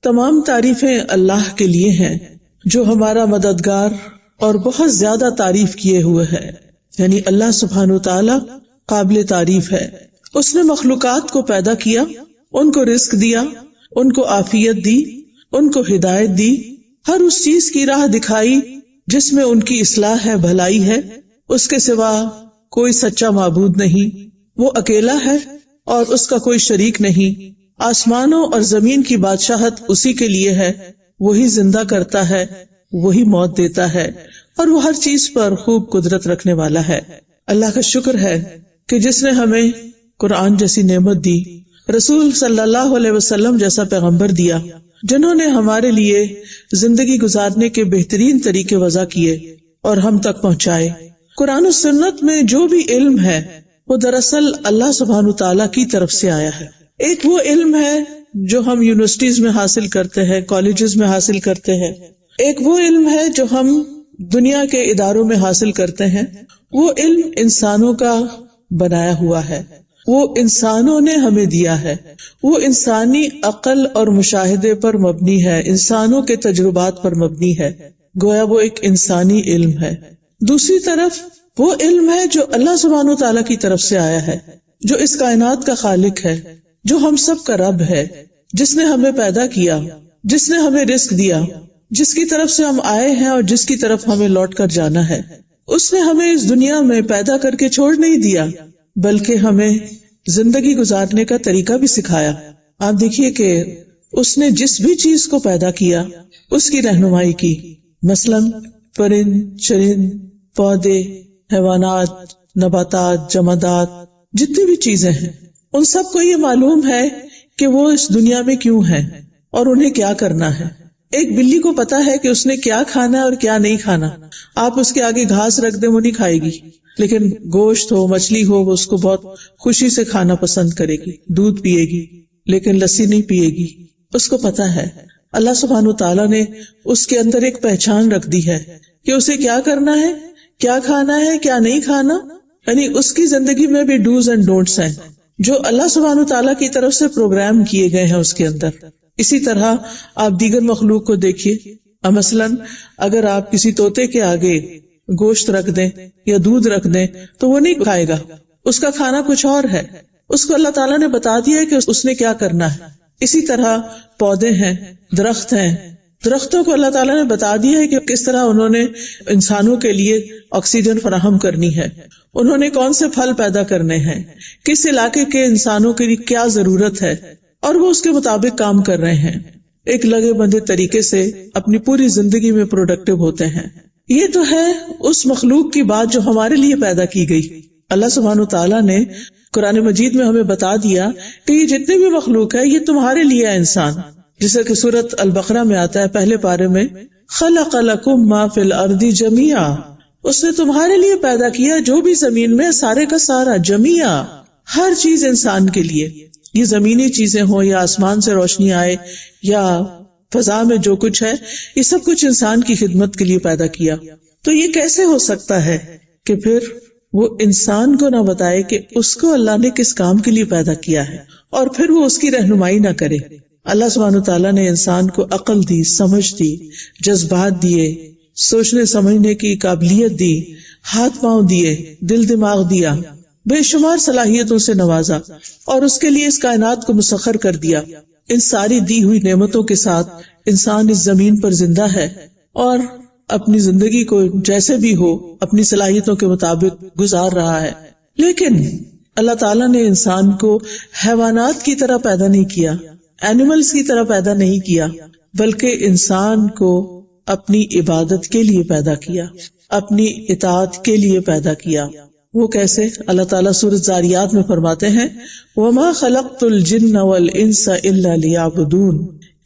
تمام تعریفیں اللہ کے لیے ہیں جو ہمارا مددگار اور بہت زیادہ تعریف کیے ہوئے ہے، یعنی اللہ سبحانہ وتعالی قابل تعریف ہے۔ اس نے مخلوقات کو پیدا کیا، ان کو رزق دیا، ان کو عافیت دی، ان کو ہدایت دی، ہر اس چیز کی راہ دکھائی جس میں ان کی اصلاح ہے، بھلائی ہے۔ اس کے سوا کوئی سچا معبود نہیں، وہ اکیلا ہے اور اس کا کوئی شریک نہیں۔ آسمانوں اور زمین کی بادشاہت اسی کے لیے ہے، وہی زندہ کرتا ہے، وہی موت دیتا ہے، اور وہ ہر چیز پر خوب قدرت رکھنے والا ہے۔ اللہ کا شکر ہے کہ جس نے ہمیں قرآن جیسی نعمت دی، رسول صلی اللہ علیہ وسلم جیسا پیغمبر دیا، جنہوں نے ہمارے لیے زندگی گزارنے کے بہترین طریقے وضع کیے اور ہم تک پہنچائے۔ قرآن و سنت میں جو بھی علم ہے وہ دراصل اللہ سبحانہ تعالیٰ کی طرف سے آیا ہے۔ ایک وہ علم ہے جو ہم یونیورسٹیز میں حاصل کرتے ہیں، کالجز میں حاصل کرتے ہیں، ایک وہ علم ہے جو ہم دنیا کے اداروں میں حاصل کرتے ہیں۔ وہ علم انسانوں کا بنایا ہوا ہے، وہ انسانوں نے ہمیں دیا ہے، وہ انسانی عقل اور مشاہدے پر مبنی ہے، انسانوں کے تجربات پر مبنی ہے، گویا وہ ایک انسانی علم ہے۔ دوسری طرف وہ علم ہے جو اللہ سبحانہ وتعالیٰ کی طرف سے آیا ہے، جو اس کائنات کا خالق ہے، جو ہم سب کا رب ہے، جس نے ہمیں پیدا کیا، جس نے ہمیں رزق دیا، جس کی طرف سے ہم آئے ہیں اور جس کی طرف ہمیں لوٹ کر جانا ہے۔ اس نے ہمیں اس دنیا میں پیدا کر کے چھوڑ نہیں دیا، بلکہ ہمیں زندگی گزارنے کا طریقہ بھی سکھایا۔ آپ دیکھیے کہ اس نے جس بھی چیز کو پیدا کیا اس کی رہنمائی کی، مثلاً پرند، چرند، پودے، حیوانات، نباتات، جمادات، جتنی بھی چیزیں ہیں، ان سب کو یہ معلوم ہے کہ وہ اس دنیا میں کیوں ہیں اور انہیں کیا کرنا ہے۔ ایک بلی کو پتا ہے کہ اس نے کیا کھانا ہے اور کیا نہیں کھانا۔ آپ اس کے آگے گھاس رکھ دیں وہ نہیں کھائے گی، لیکن گوشت ہو، مچھلی ہو، وہ اس کو بہت خوشی سے کھانا پسند کرے گی، دودھ پیے گی، لیکن لسی نہیں پیے گی۔ اس کو پتا ہے اللہ سبحانہ تعالیٰ نے اس کے اندر ایک پہچان رکھ دی ہے کہ اسے کیا کرنا ہے، کیا کھانا ہے، کیا نہیں کھانا، یعنی اس کی زندگی میں بھی ڈوز اینڈ ڈونٹس ہیں جو اللہ سبحانہ تعالیٰ کی طرف سے پروگرام کیے گئے ہیں اس کے اندر۔ اسی طرح آپ دیگر مخلوق کو دیکھیے، مثلاً اگر آپ کسی طوطے کے آگے گوشت رکھ دیں یا دودھ رکھ دیں تو وہ نہیں کھائے گا، اس کا کھانا کچھ اور ہے، اس کو اللہ تعالیٰ نے بتا دیا ہے کہ اس نے کیا کرنا ہے۔ اسی طرح پودے ہیں، درخت ہیں، درختوں کو اللہ تعالیٰ نے بتا دیا ہے کہ کس طرح انہوں نے انسانوں کے لیے آکسیجن فراہم کرنی ہے، انہوں نے کون سے پھل پیدا کرنے ہیں، کس علاقے کے انسانوں کے لیے کیا ضرورت ہے، اور وہ اس کے مطابق کام کر رہے ہیں، ایک لگے بندے طریقے سے اپنی پوری زندگی میں پروڈکٹیو ہوتے ہیں۔ یہ تو ہے اس مخلوق کی بات جو ہمارے لیے پیدا کی گئی۔ اللہ سبحانہ تعالیٰ نے قرآن مجید میں ہمیں بتا دیا کہ یہ جتنے بھی مخلوق ہے یہ تمہارے لیے ہے انسان، جیسے کہ سورۃ البقرہ میں آتا ہے پہلے پارے میں، خلق لکم ما فی الارض جمیعا، اس نے تمہارے لیے پیدا کیا جو بھی زمین میں سارے کا سارا، جمیعا، ہر چیز انسان کے لیے، یہ زمینی چیزیں ہوں یا آسمان سے روشنی آئے یا فضا میں جو کچھ ہے، یہ سب کچھ انسان کی خدمت کے لیے پیدا کیا۔ تو یہ کیسے ہو سکتا ہے کہ پھر وہ انسان کو نہ بتائے کہ اس کو اللہ نے کس کام کے لیے پیدا کیا ہے اور پھر وہ اس کی رہنمائی نہ کرے۔ اللہ سبحانہ تعالیٰ نے انسان کو عقل دی، سمجھ دی، جذبات دیے، سوچنے سمجھنے کی قابلیت دی، ہاتھ پاؤں دیے، دل دماغ دیا، بے شمار صلاحیتوں سے نوازا اور اس کے لیے اس کائنات کو مسخر کر دیا۔ ان ساری دی ہوئی نعمتوں کے ساتھ انسان اس زمین پر زندہ ہے اور اپنی زندگی کو جیسے بھی ہو اپنی صلاحیتوں کے مطابق گزار رہا ہے۔ لیکن اللہ تعالیٰ نے انسان کو حیوانات کی طرح پیدا نہیں کیا، اینیملز کی طرح پیدا نہیں کیا، بلکہ انسان کو اپنی عبادت کے لیے پیدا کیا، اپنی اطاعت کے لیے پیدا کیا۔ وہ کیسے؟ اللہ تعالیٰ سورۃ زاریات میں فرماتے ہیں وَمَا خَلَقْتُ الْجِنَّ وَالْإِنسَ إِلَّا لِيَعْبُدُونَ،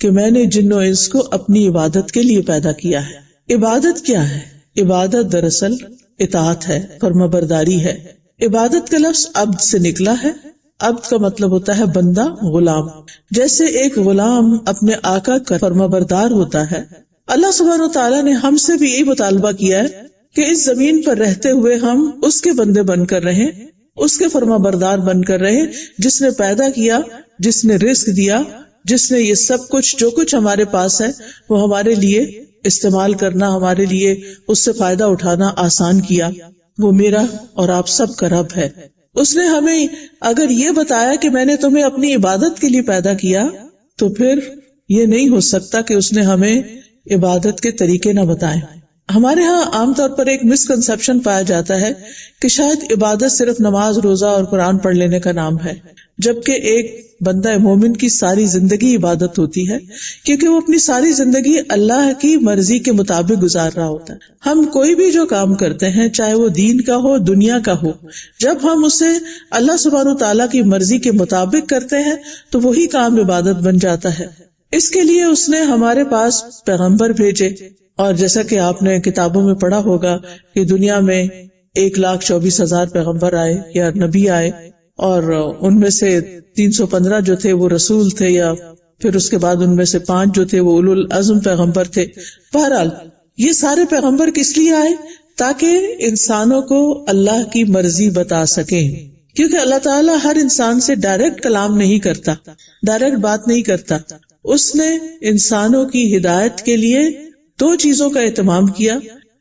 کہ میں نے جن و انس کو اپنی عبادت کے لیے پیدا کیا ہے۔ عبادت کیا ہے؟ عبادت دراصل اطاعت ہے، فرمانبرداری ہے۔ عبادت کا لفظ عبد سے نکلا ہے، عبد کا مطلب ہوتا ہے بندہ، غلام۔ جیسے ایک غلام اپنے آقا کا فرمانبردار ہوتا ہے، اللہ سبحانہ وتعالیٰ نے ہم سے بھی یہی مطالبہ کیا ہے کہ اس زمین پر رہتے ہوئے ہم اس کے بندے بن کر رہیں، اس کے فرمانبردار بن کر رہیں، جس نے پیدا کیا، جس نے رزق دیا، جس نے یہ سب کچھ جو کچھ ہمارے پاس ہے وہ ہمارے لیے استعمال کرنا، ہمارے لیے اس سے فائدہ اٹھانا آسان کیا، وہ میرا اور آپ سب کا رب ہے۔ اس نے ہمیں اگر یہ بتایا کہ میں نے تمہیں اپنی عبادت کے لیے پیدا کیا، تو پھر یہ نہیں ہو سکتا کہ اس نے ہمیں عبادت کے طریقے نہ بتائے۔ ہمارے ہاں عام طور پر ایک مسکنسپشن پایا جاتا ہے کہ شاید عبادت صرف نماز، روزہ اور قرآن پڑھ لینے کا نام ہے، جبکہ ایک بندہ مومن کی ساری زندگی عبادت ہوتی ہے، کیونکہ وہ اپنی ساری زندگی اللہ کی مرضی کے مطابق گزار رہا ہوتا ہے۔ ہم کوئی بھی جو کام کرتے ہیں، چاہے وہ دین کا ہو، دنیا کا ہو، جب ہم اسے اللہ سبحانہ تعالیٰ کی مرضی کے مطابق کرتے ہیں تو وہی کام عبادت بن جاتا ہے۔ اس کے لیے اس نے ہمارے پاس پیغمبر بھیجے، اور جیسا کہ آپ نے کتابوں میں پڑھا ہوگا کہ دنیا میں 1,24,000 پیغمبر آئے یا نبی آئے، اور ان میں سے 315 جو تھے وہ رسول تھے، یا پھر اس کے بعد ان میں سے 5 جو تھے وہ اولو العزم پیغمبر تھے۔ بہرحال یہ سارے پیغمبر کس لیے آئے؟ تاکہ انسانوں کو اللہ کی مرضی بتا سکیں، کیونکہ اللہ تعالیٰ ہر انسان سے ڈائریکٹ کلام نہیں کرتا، ڈائریکٹ بات نہیں کرتا۔ اس نے انسانوں کی ہدایت کے لیے 2 چیزوں کا اہتمام کیا،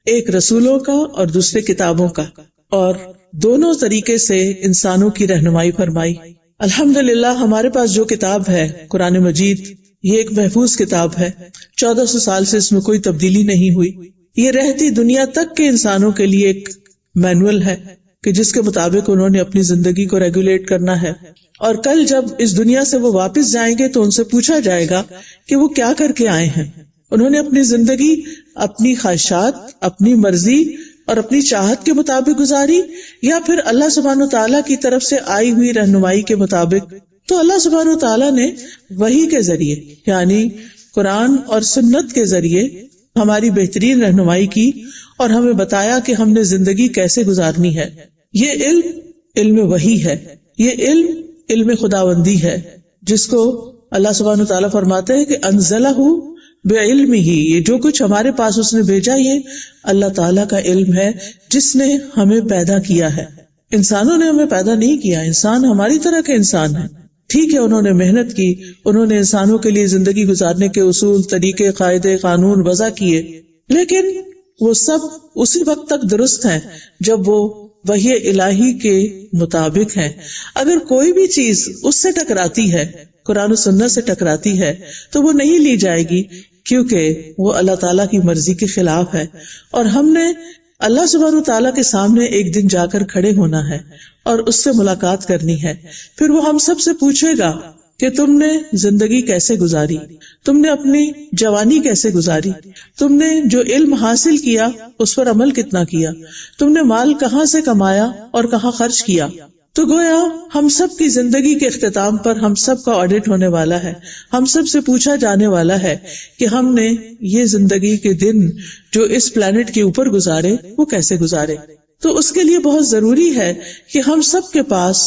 ایک رسولوں کا اور دوسرے کتابوں کا، اور دونوں طریقے سے انسانوں کی رہنمائی فرمائی۔ الحمدللہ ہمارے پاس جو کتاب ہے قرآن مجید، یہ ایک محفوظ کتاب ہے، 1400 سال سے اس میں کوئی تبدیلی نہیں ہوئی۔ یہ رہتی دنیا تک کے انسانوں کے لیے ایک مینول ہے کہ جس کے مطابق انہوں نے اپنی زندگی کو ریگولیٹ کرنا ہے، اور کل جب اس دنیا سے وہ واپس جائیں گے تو ان سے پوچھا جائے گا کہ وہ کیا کر کے آئے ہیں۔ انہوں نے اپنی زندگی اپنی خواہشات، اپنی مرضی اور اپنی چاہت کے مطابق گزاری، یا پھر اللہ سبحانہ تعالیٰ کی طرف سے آئی ہوئی رہنمائی کے مطابق؟ تو اللہ سبحانہ تعالیٰ نے وحی کے ذریعے یعنی قرآن اور سنت کے ذریعے ہماری بہترین رہنمائی کی اور ہمیں بتایا کہ ہم نے زندگی کیسے گزارنی ہے۔ یہ علم وحی ہے، یہ علم خداوندی ہے، جس کو اللہ سبحانہ تعالیٰ فرماتے ہیں کہ انزلہ بعلمہ، یہ جو کچھ ہمارے پاس اس نے بھیجا یہ اللہ تعالیٰ کا علم ہے جس نے ہمیں پیدا کیا ہے۔ انسانوں نے ہمیں پیدا نہیں کیا، انسان ہماری طرح کے انسان ہیں۔ ٹھیک ہے انہوں نے محنت کی، انہوں نے انسانوں کے لیے زندگی گزارنے کے اصول، طریقے، قاعدے، قانون وضع کیے، لیکن وہ سب اسی وقت تک درست ہیں جب وہ وحی الہی کے مطابق ہیں۔ اگر کوئی بھی چیز اس سے ٹکراتی ہے، قرآن و سنت سے ٹکراتی ہے، تو وہ نہیں لی جائے گی، کیونکہ وہ اللہ تعالیٰ کی مرضی کے خلاف ہے۔ اور ہم نے اللہ سبحانہ تعالیٰ کے سامنے ایک دن جا کر کھڑے ہونا ہے اور اس سے ملاقات کرنی ہے۔ پھر وہ ہم سب سے پوچھے گا کہ تم نے زندگی کیسے گزاری، تم نے اپنی جوانی کیسے گزاری، تم نے جو علم حاصل کیا اس پر عمل کتنا کیا، تم نے مال کہاں سے کمایا اور کہاں خرچ کیا۔ تو گویا ہم سب کی زندگی کے اختتام پر ہم سب کا آڈٹ ہونے والا ہے، ہم سب سے پوچھا جانے والا ہے کہ ہم نے یہ زندگی کے دن جو اس پلانٹ کے اوپر گزارے وہ کیسے گزارے۔ تو اس کے لیے بہت ضروری ہے کہ ہم سب کے پاس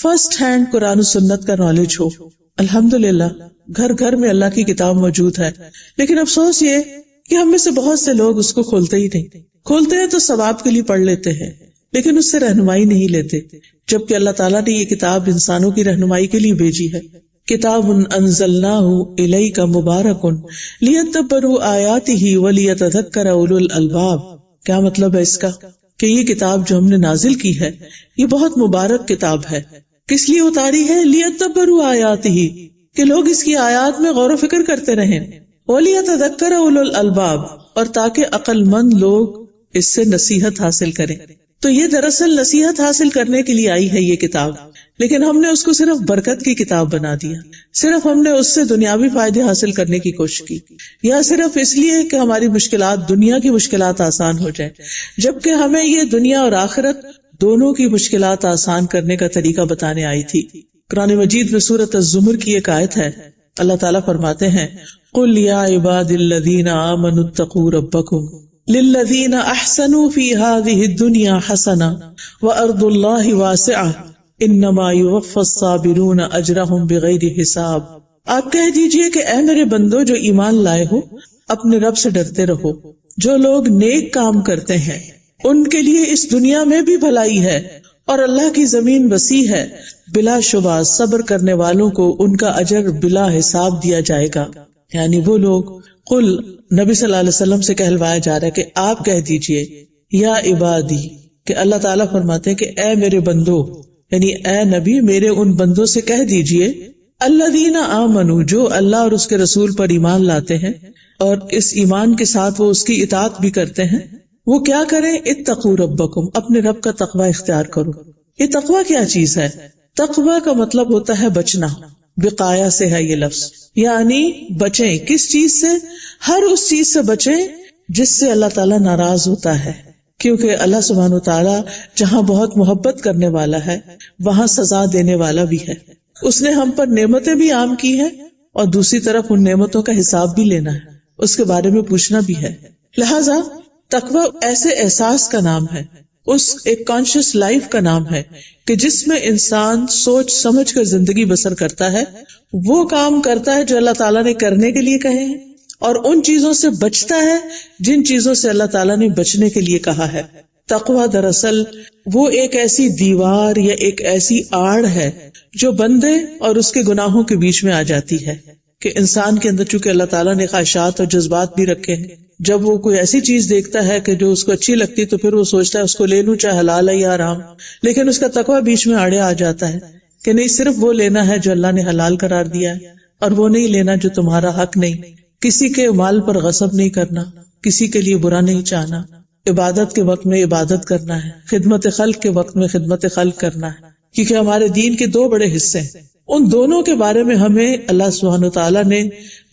فرسٹ ہینڈ قرآن و سنت کا نالج ہو۔ الحمدللہ گھر گھر میں اللہ کی کتاب موجود ہے، لیکن افسوس یہ کہ ہم میں سے بہت سے لوگ اس کو کھولتے ہی نہیں، کھولتے ہیں تو ثواب کے لیے پڑھ لیتے ہیں لیکن اس سے رہنمائی نہیں لیتے، جبکہ اللہ تعالیٰ نے یہ کتاب انسانوں کی رہنمائی کے لیے بھیجی ہے۔ کتاب انزلناہ الیک مبارک لیدبروا آیاتہ ولیتذکر اولو الالباب۔ کیا مطلب ہے اس کا؟ کہ یہ کتاب جو ہم نے نازل کی ہے یہ بہت مبارک کتاب ہے۔ کس لیے اتاری ہے؟ لیدبروا آیاتہ، کہ لوگ اس کی آیات میں غور و فکر کرتے رہیں، ولیتذکر اولو الالباب، اور تاکہ عقل مند لوگ اس سے نصیحت حاصل کریں۔ تو یہ دراصل نصیحت حاصل کرنے کے لیے آئی ہے یہ کتاب، لیکن ہم نے اس کو صرف برکت کی کتاب بنا دیا، صرف ہم نے اس سے دنیاوی فائدے حاصل کرنے کی کوشش کی، یا صرف اس لیے کہ ہماری مشکلات، دنیا کی مشکلات آسان ہو جائے، جبکہ ہمیں یہ دنیا اور آخرت دونوں کی مشکلات آسان کرنے کا طریقہ بتانے آئی تھی۔ قرآن مجید میں سورۃ الزمر کی ایک آیت ہے، اللہ تعالیٰ فرماتے ہیں قُلْ يَا عِبَادِ الَّذِينَ آمَنُوا اتَّقُوا رَبَّكُمْ لِلَّذِينَ أَحْسَنُوا فِي هَذِهِ الدُّنْيَا حَسَنَةٌ وَأَرْضُ اللَّهِ وَاسِعَةٌ إِنَّمَا يُوَفَّى الصَّابِرُونَ أَجْرَهُمْ بِغَيْرِ حِسَابٍ۔ آپ کہہ دیجئے کہ اے میرے بندو جو ایمان لائے ہو، اپنے رب سے ڈرتے رہو۔ جو لوگ نیک کام کرتے ہیں ان کے لیے اس دنیا میں بھی بھلائی ہے اور اللہ کی زمین وسیع ہے، بلا شبہ صبر کرنے والوں کو ان کا اجر بلا حساب دیا جائے گا. یعنی وہ لوگ، قل نبی صلی اللہ علیہ وسلم سے کہلوایا جا رہا ہے کہ آپ کہہ دیجئے یا عبادی، کہ اللہ تعالیٰ فرماتے ہیں کہ اے میرے بندو، یعنی اے نبی میرے ان بندوں سے کہہ دیجئے، الذین آمنوا، جو اللہ اور اس کے رسول پر ایمان لاتے ہیں اور اس ایمان کے ساتھ وہ اس کی اطاعت بھی کرتے ہیں، وہ کیا کریں؟ اتقوا ربکم، اپنے رب کا تقوی اختیار کرو. یہ تقوی کیا چیز ہے؟ تقوی کا مطلب ہوتا ہے بچنا، وقایا سے ہے یہ لفظ، یعنی بچیں. کس چیز سے؟ ہر اس چیز سے بچیں جس سے اللہ تعالیٰ ناراض ہوتا ہے، کیونکہ اللہ سبحانہ وتعالیٰ جہاں بہت محبت کرنے والا ہے وہاں سزا دینے والا بھی ہے. اس نے ہم پر نعمتیں بھی عام کی ہیں اور دوسری طرف ان نعمتوں کا حساب بھی لینا ہے، اس کے بارے میں پوچھنا بھی ہے. لہذا تقوی ایسے احساس کا نام ہے، اس ایک کانشیس لائف کا نام ہے کہ جس میں انسان سوچ سمجھ کر زندگی بسر کرتا ہے، وہ کام کرتا ہے جو اللہ تعالیٰ نے کرنے کے لیے کہے ہیں، اور ان چیزوں سے بچتا ہے جن چیزوں سے اللہ تعالیٰ نے بچنے کے لیے کہا ہے. تقوی دراصل وہ ایک ایسی دیوار یا ایک ایسی آڑ ہے جو بندے اور اس کے گناہوں کے بیچ میں آ جاتی ہے، کہ انسان کے اندر چونکہ اللہ تعالیٰ نے خواہشات اور جذبات بھی رکھے ہیں، جب وہ کوئی ایسی چیز دیکھتا ہے کہ جو اس کو اچھی لگتی تو پھر وہ سوچتا ہے اس کو لے لوں، چاہے حلال ہے یا حرام، لیکن اس کا تقوی بیچ میں آڑے آ جاتا ہے کہ نہیں، صرف وہ لینا ہے جو اللہ نے حلال قرار دیا ہے، اور وہ نہیں لینا جو تمہارا حق نہیں. کسی کے مال پر غصب نہیں کرنا، کسی کے لیے برا نہیں چاہنا، عبادت کے وقت میں عبادت کرنا ہے، خدمت خلق کے وقت میں خدمت خلق کرنا ہے. کیونکہ ہمارے دین کے دو بڑے حصے ہیں، ان دونوں کے بارے میں ہمیں اللہ سبحانہ وتعالیٰ نے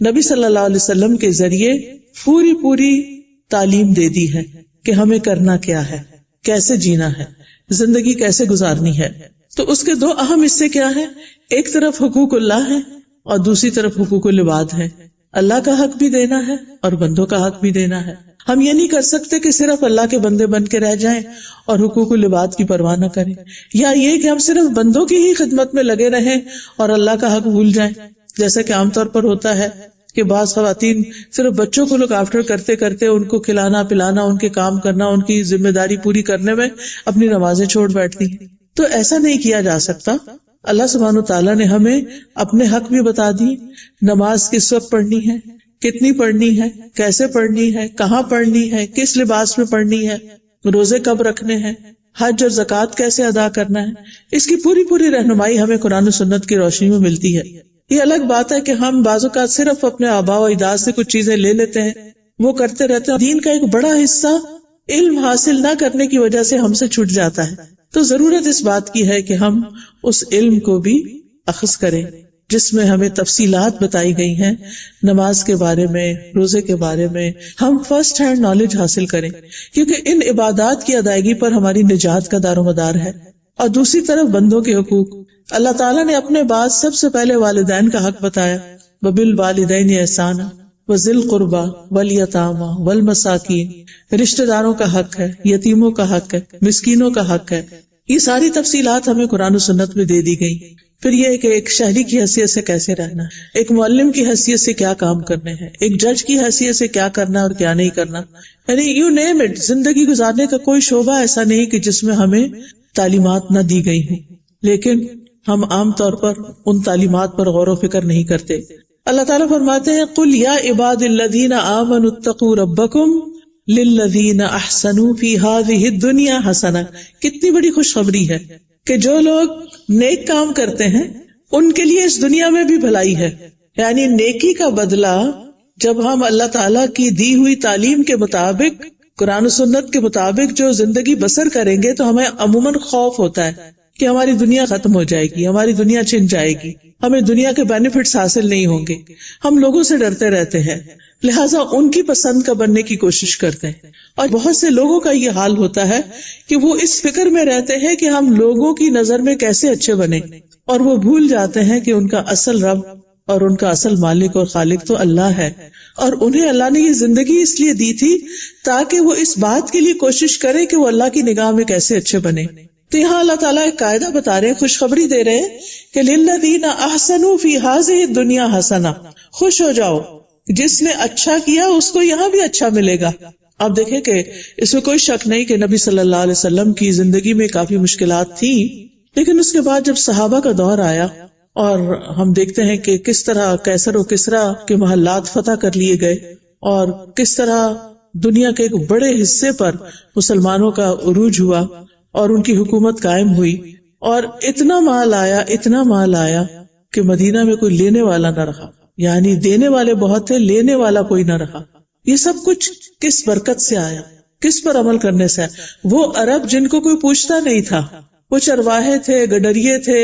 نبی صلی اللہ علیہ وسلم کے ذریعے پوری تعلیم دے دی ہے کہ ہمیں کرنا کیا ہے، کیسے جینا ہے، زندگی کیسے گزارنی ہے. تو اس کے دو اہم حصے کیا ہیں؟ ایک طرف حقوق اللہ ہے اور دوسری طرف حقوق العباد ہے. اللہ کا حق بھی دینا ہے اور بندوں کا حق بھی دینا ہے. ہم یہ نہیں کر سکتے کہ صرف اللہ کے بندے بن کے رہ جائیں اور حقوق العباد کی پرواہ نہ کریں، یا یہ کہ ہم صرف بندوں کی ہی خدمت میں لگے رہیں اور اللہ کا حق بھول جائیں، جیسا کہ عام طور پر ہوتا ہے کہ بعض خواتین صرف بچوں کو لوک آفٹر کرتے کرتے ان کو کھلانا پلانا، ان کے کام کرنا، ان کی ذمہ داری پوری کرنے میں اپنی نمازیں چھوڑ بیٹھتی ہیں. تو ایسا نہیں کیا جا سکتا. اللہ سبحانہ وتعالیٰ نے ہمیں اپنے حق بھی بتا دی، نماز کس وقت پڑھنی ہے، کتنی پڑھنی ہے، کیسے پڑھنی ہے، کہاں پڑھنی ہے، کس لباس میں پڑھنی ہے، روزے کب رکھنے ہیں، حج اور زکوٰۃ کیسے ادا کرنا ہے. اس کی پوری رہنمائی ہمیں قرآن و سنت کی روشنی میں ملتی ہے. یہ الگ بات ہے کہ ہم بعض اوقات صرف اپنے آباء و اجداد سے کچھ چیزیں لے لیتے ہیں، وہ کرتے رہتے ہیں، دین کا ایک بڑا حصہ علم حاصل نہ کرنے کی وجہ سے ہم سے چھوٹ جاتا ہے. تو ضرورت اس بات کی ہے کہ ہم اس علم کو بھی اخذ کریں جس میں ہمیں تفصیلات بتائی گئی ہیں نماز کے بارے میں، روزے کے بارے میں. ہم فرسٹ ہینڈ نالج حاصل کریں، کیونکہ ان عبادات کی ادائیگی پر ہماری نجات کا دار و مدار ہے. اور دوسری طرف بندوں کے حقوق، اللہ تعالیٰ نے اپنے بعد سب سے پہلے والدین کا حق بتایا، وَبِالْوَالِدَيْنِ إِحْسَانًا وَذِي الْقُرْبَى وَالْيَتَامَى وَالْمَسَاكِينِ، رشتہ داروں کا حق ہے، یتیموں کا حق ہے، مسکینوں کا حق ہے. یہ ساری تفصیلات ہمیں قرآن و سنت میں دے دی گئی. پھر یہ کہ ایک شہری کی حیثیت سے کیسے رہنا ہے، ایک معلم کی حیثیت سے کیا کام کرنے ہیں، ایک جج کی حیثیت سے کیا کرنا اور کیا نہیں کرنا، یعنی یو نیم اٹ. زندگی گزارنے کا کوئی شعبہ ایسا نہیں کہ جس میں ہمیں تعلیمات نہ دی گئی ہوں، لیکن ہم عام طور پر ان تعلیمات پر غور و فکر نہیں کرتے. اللہ تعالیٰ فرماتے ہیں قُلْ يَا عِبَادِ الَّذِينَ آمَنُوا اتَّقُوا رَبَّكُمْ لِلَّذِينَ أَحْسَنُوا فِي هَذِهِ الدُّنْيَا حَسَنَةٌ. کتنی بڑی خوشخبری ہے کہ جو لوگ نیک کام کرتے ہیں ان کے لیے اس دنیا میں بھی بھلائی ہے. یعنی نیکی کا بدلہ جب ہم اللہ تعالیٰ کی دی ہوئی تعلیم کے مطابق، قرآن و سنت کے مطابق جو زندگی بسر کریں گے تو ہمیں عموماً خوف ہوتا ہے کہ ہماری دنیا ختم ہو جائے گی، ہماری دنیا چھن جائے گی، ہمیں دنیا کے بینیفٹس حاصل نہیں ہوں گے. ہم لوگوں سے ڈرتے رہتے ہیں، لہٰذا ان کی پسند کا بننے کی کوشش کرتے ہیں. اور بہت سے لوگوں کا یہ حال ہوتا ہے کہ وہ اس فکر میں رہتے ہیں کہ ہم لوگوں کی نظر میں کیسے اچھے بنے، اور وہ بھول جاتے ہیں کہ ان کا اصل رب اور ان کا اصل مالک اور خالق تو اللہ ہے. اور انہیں اللہ نے یہ زندگی اس لیے دی تھی تاکہ وہ اس بات کے لیے کوشش کرے کہ وہ اللہ کی نگاہ میں کیسے اچھے بنے. تو یہاں اللہ تعالیٰ ایک قاعدہ بتا رہے ہیں، خوشخبری دے رہے ہیں کہ للذین احسنوا فی ہذہ الدنیا حسنہ، خوش ہو جاؤ، جس نے اچھا کیا اس کو یہاں بھی اچھا ملے گا. آپ دیکھیں کہ اس میں کوئی شک نہیں کہ نبی صلی اللہ علیہ وسلم کی زندگی میں کافی مشکلات تھی، لیکن اس کے بعد جب صحابہ کا دور آیا اور ہم دیکھتے ہیں کہ کس طرح کیسر و کسرا کے محلات فتح کر لیے گئے اور کس طرح دنیا کے ایک بڑے حصے پر مسلمانوں کا عروج ہوا اور ان کی حکومت قائم ہوئی، اور اتنا مال آیا کہ مدینہ میں کوئی لینے والا نہ رہا، یعنی دینے والے بہت تھے، لینے والا کوئی نہ رہا۔ یہ سب کچھ کس برکت سے آیا، کس پر عمل کرنے سے؟ وہ عرب جن کو کوئی پوچھتا نہیں تھا، وہ چرواہے تھے، گڈریے تھے،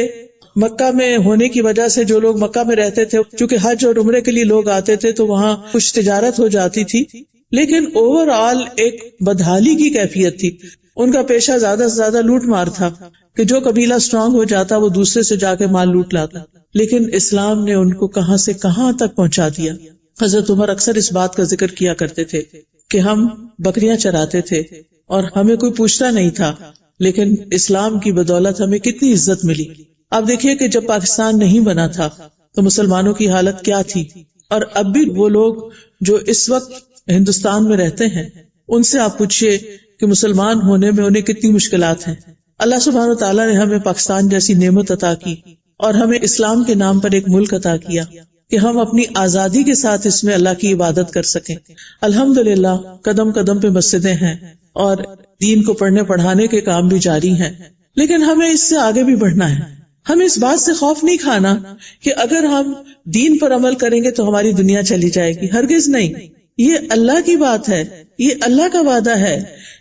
مکہ میں ہونے کی وجہ سے جو لوگ مکہ میں رہتے تھے، چونکہ حج اور عمرے کے لیے لوگ آتے تھے تو وہاں کچھ تجارت ہو جاتی تھی، لیکن اوور آل ایک بدحالی کی کیفیت تھی۔ ان کا پیشہ زیادہ سے زیادہ لوٹ مار تھا کہ جو قبیلہ اسٹرانگ ہو جاتا وہ دوسرے سے جا کے مال لوٹ لاتا، لیکن اسلام نے ان کو کہاں سے کہاں تک پہنچا دیا۔ حضرت عمر اکثر اس بات کا ذکر کیا کرتے تھے کہ ہم بکریاں چراتے تھے اور ہمیں کوئی پوچھتا نہیں تھا، لیکن اسلام کی بدولت ہمیں کتنی عزت ملی۔ آپ دیکھیے کہ جب پاکستان نہیں بنا تھا تو مسلمانوں کی حالت کیا تھی، اور اب بھی وہ لوگ جو اس وقت ہندوستان میں رہتے ہیں ان سے آپ پوچھئے کہ مسلمان ہونے میں انہیں کتنی مشکلات ہیں۔ اللہ سبحانہ وتعالیٰ نے ہمیں پاکستان جیسی نعمت عطا کی اور ہمیں اسلام کے نام پر ایک ملک عطا کیا کہ ہم اپنی آزادی کے ساتھ اس میں اللہ کی عبادت کر سکیں۔ الحمدللہ قدم قدم پہ مسجدیں ہیں اور دین کو پڑھنے پڑھانے کے کام بھی جاری ہیں، لیکن ہمیں اس سے آگے بھی بڑھنا ہے۔ ہمیں اس بات سے خوف نہیں کھانا کہ اگر ہم دین پر عمل کریں گے تو ہماری دنیا چلی جائے گی، ہرگز نہیں۔ یہ اللہ کی بات ہے، یہ اللہ کا وعدہ ہے،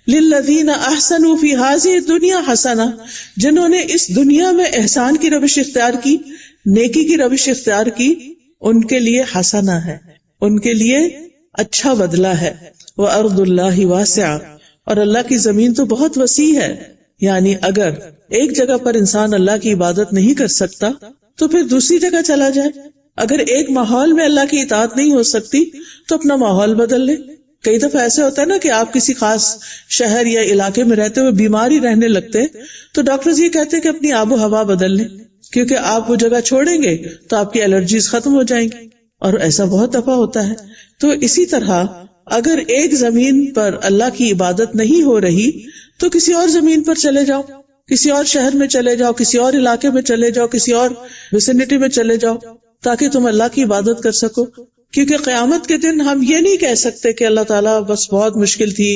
للذین احسنوا فی ھذہ الدنیا حسنہ، جنہوں نے اس دنیا میں احسان کی روش اختیار کی، نیکی کی روش اختیار کی، ان کے لیے حسنہ ہے، ان کے لیے اچھا بدلہ ہے۔ وارض اللہ واسعہ، اور اللہ کی زمین تو بہت وسیع ہے، یعنی اگر ایک جگہ پر انسان اللہ کی عبادت نہیں کر سکتا تو پھر دوسری جگہ چلا جائے۔ اگر ایک ماحول میں اللہ کی اطاعت نہیں ہو سکتی تو اپنا ماحول بدل لے۔ کئی دفعہ ایسے ہوتا ہے نا کہ آپ کسی خاص شہر یا علاقے میں رہتے ہوئے بیمار ہی رہنے لگتے تو ڈاکٹرز یہ کہتے ہیں کہ اپنی آب و ہوا بدل لیں، کیونکہ آپ وہ جگہ چھوڑیں گے تو آپ کی الرجیز ختم ہو جائیں گی، اور ایسا بہت دفعہ ہوتا ہے۔ تو اسی طرح اگر ایک زمین پر اللہ کی عبادت نہیں ہو رہی تو کسی اور زمین پر چلے جاؤ، کسی اور شہر میں چلے جاؤ، کسی اور علاقے میں چلے جاؤ، کسی اور ویسینٹی میں چلے جاؤ، تاکہ تم اللہ کی عبادت کر سکو۔ کیونکہ قیامت کے دن ہم یہ نہیں کہہ سکتے کہ اللہ تعالیٰ بس بہت مشکل تھی،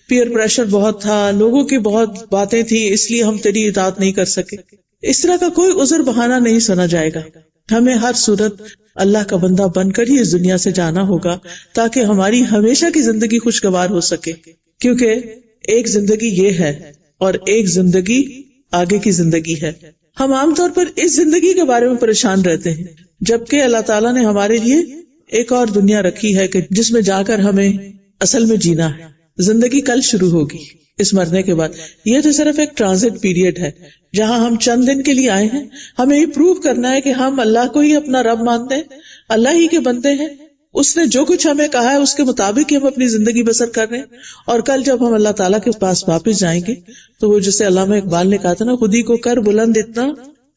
پیئر پریشر بہت تھا، لوگوں کی بہت باتیں تھی، اس لیے ہم تیری اطاعت نہیں کر سکے۔ اس طرح کا کوئی عذر بہانہ نہیں سنا جائے گا۔ ہمیں ہر صورت اللہ کا بندہ بن کر ہی اس دنیا سے جانا ہوگا تاکہ ہماری ہمیشہ کی زندگی خوشگوار ہو سکے، کیونکہ ایک زندگی یہ ہے اور ایک زندگی آگے کی زندگی ہے۔ ہم عام طور پر اس زندگی کے بارے میں پریشان رہتے ہیں، جبکہ اللہ تعالیٰ نے ہمارے لیے ایک اور دنیا رکھی ہے کہ جس میں جا کر ہمیں اصل میں جینا ہے۔ زندگی کل شروع ہوگی اس مرنے کے بعد، یہ تو صرف ایک ٹرانزٹ پیریڈ ہے جہاں ہم چند دن کے لیے آئے ہیں۔ ہمیں یہ پروو کرنا ہے کہ ہم اللہ کو ہی اپنا رب مانتے ہیں، اللہ ہی کے بندے ہیں، اس نے جو کچھ ہمیں کہا ہے اس کے مطابق ہی ہم اپنی زندگی بسر کر رہے ہیں، اور کل جب ہم اللہ تعالیٰ کے پاس واپس جائیں گے تو وہ جسے علامہ اقبال نے کہا تھا نا، خود ہی کو کر بلند اتنا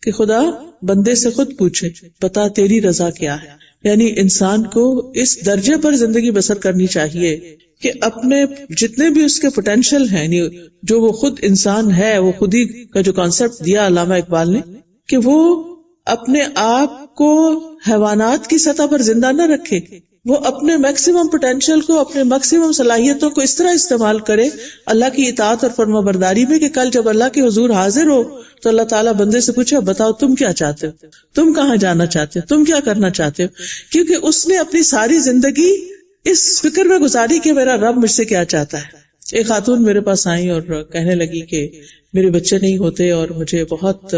کہ خدا بندے سے خود پوچھے بتا تیری رضا کیا ہے۔ یعنی انسان کو اس درجے پر زندگی بسر کرنی چاہیے کہ اپنے جتنے بھی اس کے پوٹینشیل ہیں، یعنی جو وہ خود انسان ہے، وہ خود ہی کا جو کانسیپٹ دیا علامہ اقبال نے کہ وہ اپنے آپ کو حیوانات کی سطح پر زندہ نہ رکھے، وہ اپنے میکسیمم پوٹینشیل کو، اپنے میکسیمم صلاحیتوں کو اس طرح استعمال کرے اللہ کی اطاعت اور فرما برداری میں کہ کل جب اللہ کے حضور حاضر ہو تو اللہ تعالیٰ بندے سے پوچھے بتاؤ تم کیا چاہتے ہو، تم کہاں جانا چاہتے ہو، تم کیا کرنا چاہتے ہو، کیونکہ اس نے اپنی ساری زندگی اس فکر میں گزاری کہ میرا رب مجھ سے کیا چاہتا ہے۔ ایک خاتون میرے پاس آئی اور کہنے لگی کہ میرے بچے نہیں ہوتے اور مجھے بہت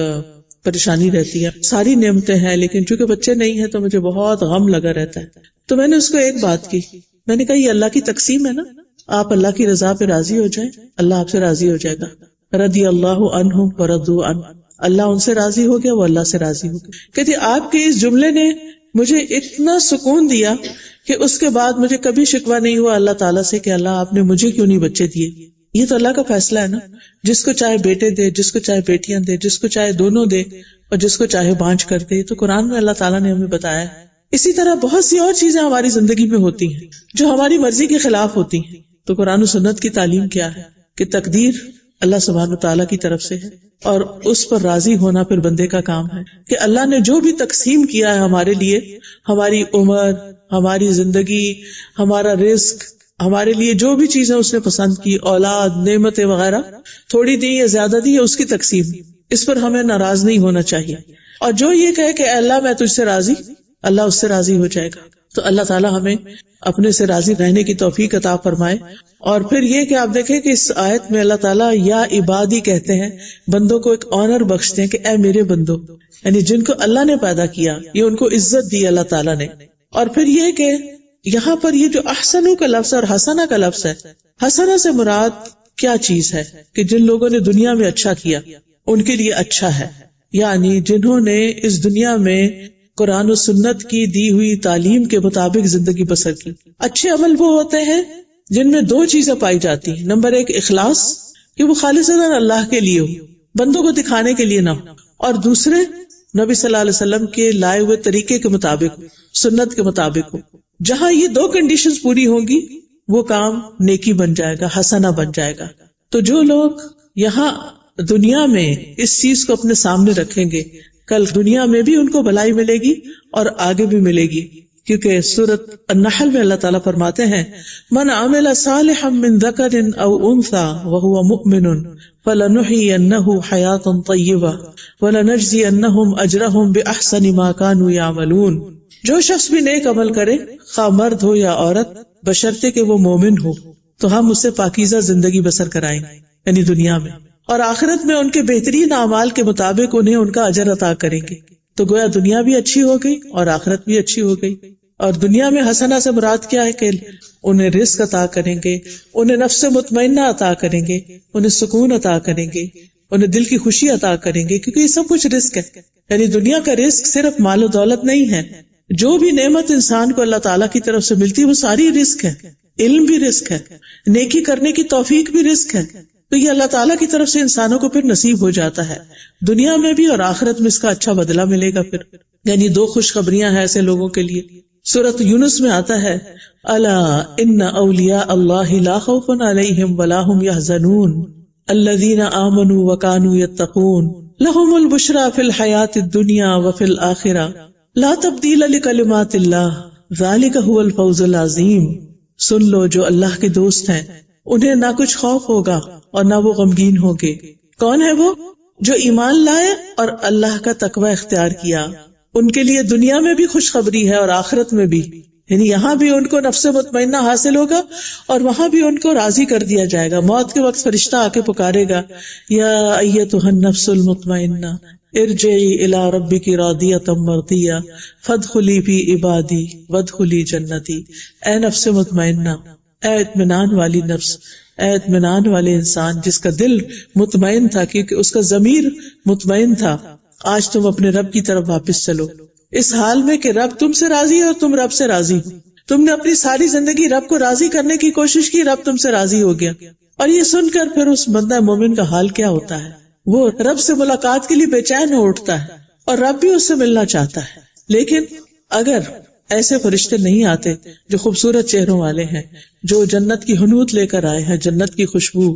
پریشانی رہتی ہے، ساری نعمتیں ہیں لیکن چونکہ بچے نہیں ہیں تو مجھے بہت غم لگا رہتا ہے۔ تو میں نے اس کو ایک بات کی، میں نے کہا یہ اللہ کی تقسیم ہے نا، آپ اللہ کی رضا پہ راضی ہو جائیں، اللہ آپ سے راضی ہو جائے گا۔ رضی اللہ عنہم ورضوا عنہ، اللہ ان سے راضی ہو گیا، وہ اللہ سے راضی ہو گیا۔ کہتی آپ کے اس جملے نے مجھے اتنا سکون دیا کہ اس کے بعد مجھے کبھی شکوہ نہیں ہوا اللہ تعالیٰ سے کہ اللہ آپ نے مجھے کیوں نہیں بچے دیے۔ یہ تو اللہ کا فیصلہ ہے نا، جس کو چاہے بیٹے دے، جس کو چاہے بیٹیاں دے، جس کو چاہے دونوں دے، اور جس کو چاہے بانچ کر دے۔ تو قرآن میں اللہ تعالیٰ نے ہمیں بتایا ہے۔ اسی طرح بہت سی اور چیزیں ہماری زندگی میں ہوتی ہیں جو ہماری مرضی کے خلاف ہوتی ہیں، تو قرآن و سنت کی تعلیم کیا ہے کہ تقدیر اللہ سبحانہ تعالیٰ کی طرف سے ہے اور اس پر راضی ہونا پھر بندے کا کام ہے کہ اللہ نے جو بھی تقسیم کیا ہے ہمارے لیے، ہماری عمر، ہماری زندگی، ہمارا رزق، ہمارے لیے جو بھی چیزیں اس نے پسند کی، اولاد، نعمتیں وغیرہ، تھوڑی دی یا زیادہ دی، اس کی تقسیم، اس پر ہمیں ناراض نہیں ہونا چاہیے. اور جو یہ کہے کہ اے اللہ میں تجھ سے راضی، اللہ اس سے راضی ہو جائے گا. تو اللہ تعالیٰ ہمیں اپنے سے راضی رہنے کی توفیق عطا فرمائے. اور پھر یہ کہ آپ دیکھیں کہ اس آیت میں اللہ تعالیٰ یا عبادی کہتے ہیں، بندوں کو ایک آنر بخشتے ہیں کہ اے میرے بندو، یعنی جن کو اللہ نے پیدا کیا، یہ ان کو عزت دی اللہ تعالیٰ نے. اور پھر یہ کہ یہاں پر یہ جو احسنو کا لفظ اور حسنہ کا لفظ ہے، حسنہ سے مراد کیا چیز ہے کہ جن لوگوں نے دنیا میں اچھا کیا ان کے لیے اچھا ہے، یعنی جنہوں نے اس دنیا میں قرآن و سنت کی دی ہوئی تعلیم کے مطابق زندگی بسر کی. اچھے عمل وہ ہوتے ہیں جن میں دو چیزیں پائی جاتی ہیں. نمبر ایک اخلاص، کہ وہ خالصتاً اللہ کے لیے ہو، بندوں کو دکھانے کے لیے نہ ہو، اور دوسرے نبی صلی اللہ علیہ وسلم کے لائے ہوئے طریقے کے مطابق، سنت کے مطابق ہو. جہاں یہ دو کنڈیشنز پوری ہوں گی وہ کام نیکی بن جائے گا، حسنہ بن جائے گا. تو جو لوگ یہاں دنیا میں اس چیز کو اپنے سامنے رکھیں گے، کل دنیا میں بھی ان کو بھلائی ملے گی اور آگے بھی ملے گی. کیونکہ سورۃ النحل میں اللہ تعالیٰ فرماتے ہیں من عمل صالحا من ذکر او انثى وهو مؤمن فلنحيينه حیاتا طیبہ ولنجزینہم اجرہم باحسن ما كانوا يعملون. جو شخص بھی نیک عمل کرے، خواہ مرد ہو یا عورت، بشرطے کہ وہ مومن ہو، تو ہم اسے پاکیزہ زندگی بسر کرائیں گے، یعنی دنیا میں، اور آخرت میں ان کے بہترین اعمال کے مطابق انہیں ان کا اجر عطا کریں گے. تو گویا دنیا بھی اچھی ہو گئی اور آخرت بھی اچھی ہو گئی. اور دنیا میں حسنہ سے مراد کیا ہے کہ انہیں رزق عطا کریں گے، انہیں نفس مطمئنہ عطا کریں گے، انہیں سکون عطا کریں گے، انہیں دل کی خوشی عطا کریں گے، کیونکہ یہ سب کچھ رزق ہے. یعنی دنیا کا رزق صرف مال و دولت نہیں ہے. جو بھی نعمت انسان کو اللہ تعالیٰ کی طرف سے ملتی ہے وہ ساری رزق ہے. علم بھی رزق ہے، نیکی کرنے کی توفیق بھی رزق ہے. تو یہ اللہ تعالیٰ کی طرف سے انسانوں کو پھر نصیب ہو جاتا ہے، دنیا میں بھی اور آخرت میں اس کا اچھا بدلہ ملے گا. پھر یعنی دو خوشخبریاں ہیں ایسے لوگوں کے لیے. سورۃ یونس میں آتا ہے الا ان اولیاء اللہ لا خوف علیہم ولا هم يحزنون الذین آمنوا وکانوا یتقون لهم البشری فی الحیاۃ الدنیا وفی الآخرہ لا تبدیل لکلمات اللہ ذلک هو الفوز العظیم. سن لو جو اللہ کے دوست ہیں انہیں نہ کچھ خوف ہوگا اور نہ وہ غمگین ہوں گے. کون ہے وہ؟ جو ایمان لائے اور اللہ کا تقوی اختیار کیا. ان کے لیے دنیا میں بھی خوشخبری ہے اور آخرت میں بھی، یعنی یہاں بھی ان کو نفس مطمئنہ حاصل ہوگا اور وہاں بھی ان کو راضی کر دیا جائے گا. موت کے وقت فرشتہ آ کے پکارے گا یا ایتھا النفس المطمئنہ ارجعی الی ربک راضیۃ مرضیہ فادخلی فی عبادی وادخلی جنتی. اے نفس مطمئنہ، اے اطمینان والی نفس، اے اطمینان والے انسان جس کا دل مطمئن تھا کیونکہ اس کا ضمیر مطمئن تھا، آج تم اپنے رب کی طرف واپس چلو، اس حال میں کہ رب تم سے راضی ہے اور تم رب سے راضی ہو. تم نے اپنی ساری زندگی رب کو راضی کرنے کی کوشش کی، رب تم سے راضی ہو گیا. اور یہ سن کر پھر اس بندہ مومن کا حال کیا ہوتا ہے؟ وہ رب سے ملاقات کے لیے بے چین ہو اٹھتا ہے اور رب بھی اس سے ملنا چاہتا ہے. لیکن اگر ایسے فرشتے نہیں آتے جو خوبصورت چہروں والے ہیں، جو جنت کی حنوت لے کر آئے ہیں، جنت کی خوشبو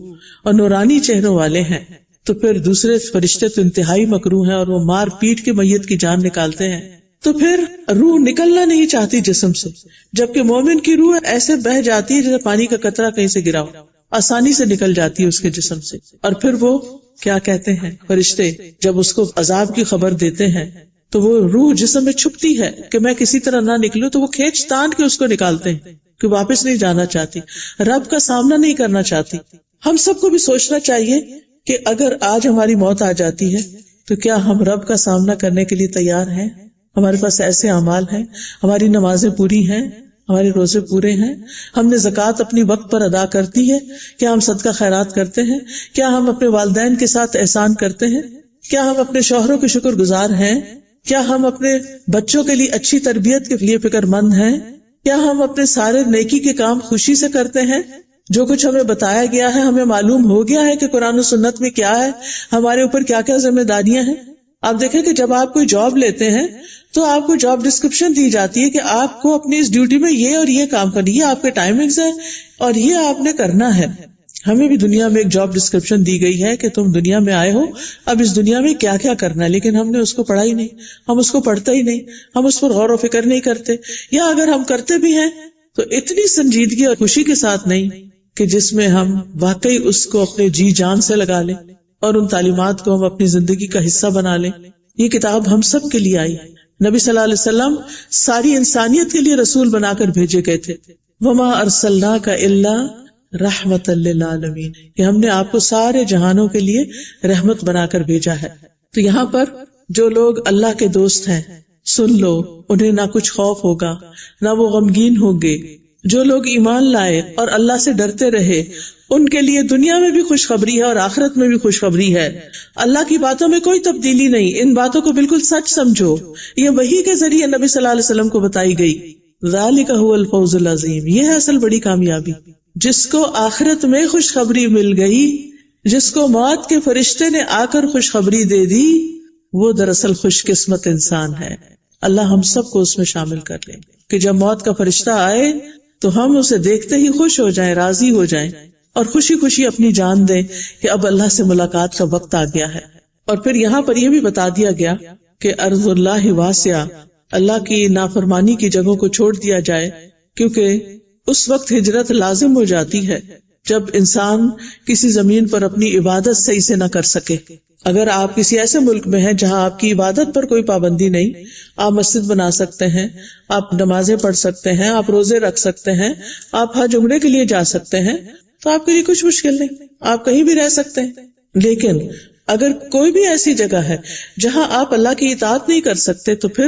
اور نورانی چہروں والے ہیں، تو پھر دوسرے فرشتے تو انتہائی مکروہ ہیں اور وہ مار پیٹ کے میت کی جان نکالتے ہیں. تو پھر روح نکلنا نہیں چاہتی جسم سے، جبکہ مومن کی روح ایسے بہ جاتی ہے جیسے پانی کا قطرہ کہیں سے گرا ہو، آسانی سے نکل جاتی ہے اس کے جسم سے. اور پھر وہ کیا کہتے ہیں فرشتے جب اس کو عذاب کی خبر دیتے ہیں تو وہ روح جسم میں چھپتی ہے کہ میں کسی طرح نہ نکلوں، تو وہ کھینچ تان کے اس کو نکالتے ہیں کہ واپس نہیں جانا چاہتی، رب کا سامنا نہیں کرنا چاہتی. ہم سب کو بھی سوچنا چاہیے کہ اگر آج ہماری موت آ جاتی ہے تو کیا ہم رب کا سامنا کرنے کے لیے تیار ہیں؟ ہمارے پاس ایسے اعمال ہیں، ہماری نمازیں پوری ہیں، ہمارے روزے پورے ہیں، ہم نے زکوٰۃ اپنی وقت پر ادا کرتی ہے، کیا ہم صدقہ خیرات کرتے ہیں، کیا ہم اپنے والدین کے ساتھ احسان کرتے ہیں، کیا ہم اپنے شوہروں کے شکر گزار ہیں، کیا ہم اپنے بچوں کے لیے اچھی تربیت کے لیے فکر مند ہیں، کیا ہم اپنے سارے نیکی کے کام خوشی سے کرتے ہیں، جو کچھ ہمیں بتایا گیا ہے ہمیں معلوم ہو گیا ہے کہ قرآن و سنت میں کیا ہے، ہمارے اوپر کیا کیا ذمہ داریاں ہیں. آپ دیکھیں کہ جب آپ کوئی جاب لیتے ہیں تو آپ کو جاب ڈسکرپشن دی جاتی ہے کہ آپ کو اپنی اس ڈیوٹی میں یہ اور یہ کام کرنا، یہ آپ کے ٹائمنگز ہیں اور یہ آپ نے کرنا ہے. ہمیں بھی دنیا میں ایک جاب ڈسکرپشن دی گئی ہے کہ تم دنیا میں آئے ہو، اب اس دنیا میں کیا کیا کرنا ہے، لیکن ہم نے اس کو پڑھا ہی نہیں، ہم اس کو پڑھتے ہی نہیں، ہم اس پر غور و فکر نہیں کرتے، یا اگر ہم کرتے بھی ہیں تو اتنی سنجیدگی اور خوشی کے ساتھ نہیں کہ جس میں ہم واقعی اس کو اپنے جی جان سے لگا لیں اور ان تعلیمات کو ہم اپنی زندگی کا حصہ بنا لیں. یہ کتاب ہم سب کے لیے آئی. نبی صلی اللہ علیہ وسلم ساری انسانیت کے لیے رسول بنا کر بھیجے گئے تھے. وما ارسلناک الا رحمت للعالمین، کہ ہم نے آپ کو سارے جہانوں کے لیے رحمت بنا کر بھیجا ہے. تو یہاں پر جو لوگ اللہ کے دوست ہیں سن لو، انہیں نہ کچھ خوف ہوگا، نہ وہ غمگین ہوں گے. جو لوگ ایمان لائے اور اللہ سے ڈرتے رہے ان کے لیے دنیا میں بھی خوشخبری ہے اور آخرت میں بھی خوشخبری ہے. اللہ کی باتوں میں کوئی تبدیلی نہیں، ان باتوں کو بالکل سچ سمجھو. یہ وحی کے ذریعے نبی صلی اللہ علیہ وسلم کو بتائی گئی. ذالک هو الفوز العظیم، یہ ہے اصل بڑی کامیابی. جس کو آخرت میں خوشخبری مل گئی، جس کو موت کے فرشتے نے آ کر خوشخبری دے دی، وہ دراصل خوش قسمت انسان ہے. اللہ ہم سب کو اس میں شامل کر لیں کہ جب موت کا فرشتہ آئے تو ہم اسے دیکھتے ہی خوش ہو جائیں، راضی ہو جائیں اور خوشی خوشی اپنی جان دیں کہ اب اللہ سے ملاقات کا وقت آ گیا ہے. اور پھر یہاں پر یہ بھی بتا دیا گیا کہ ارض اللہ واسعہ، اللہ کی نافرمانی کی جگہوں کو چھوڑ دیا جائے، کیونکہ اس وقت ہجرت لازم ہو جاتی ہے جب انسان کسی زمین پر اپنی عبادت صحیح سے نہ کر سکے. اگر آپ کسی ایسے ملک میں ہیں جہاں آپ کی عبادت پر کوئی پابندی نہیں، آپ مسجد بنا سکتے ہیں، آپ نمازیں پڑھ سکتے ہیں، آپ روزے رکھ سکتے ہیں، آپ حج عمرے کے لیے جا سکتے ہیں، تو آپ کے لیے کچھ مشکل نہیں، آپ کہیں بھی رہ سکتے ہیں. لیکن اگر کوئی بھی ایسی جگہ ہے جہاں آپ اللہ کی اطاعت نہیں کر سکتے تو پھر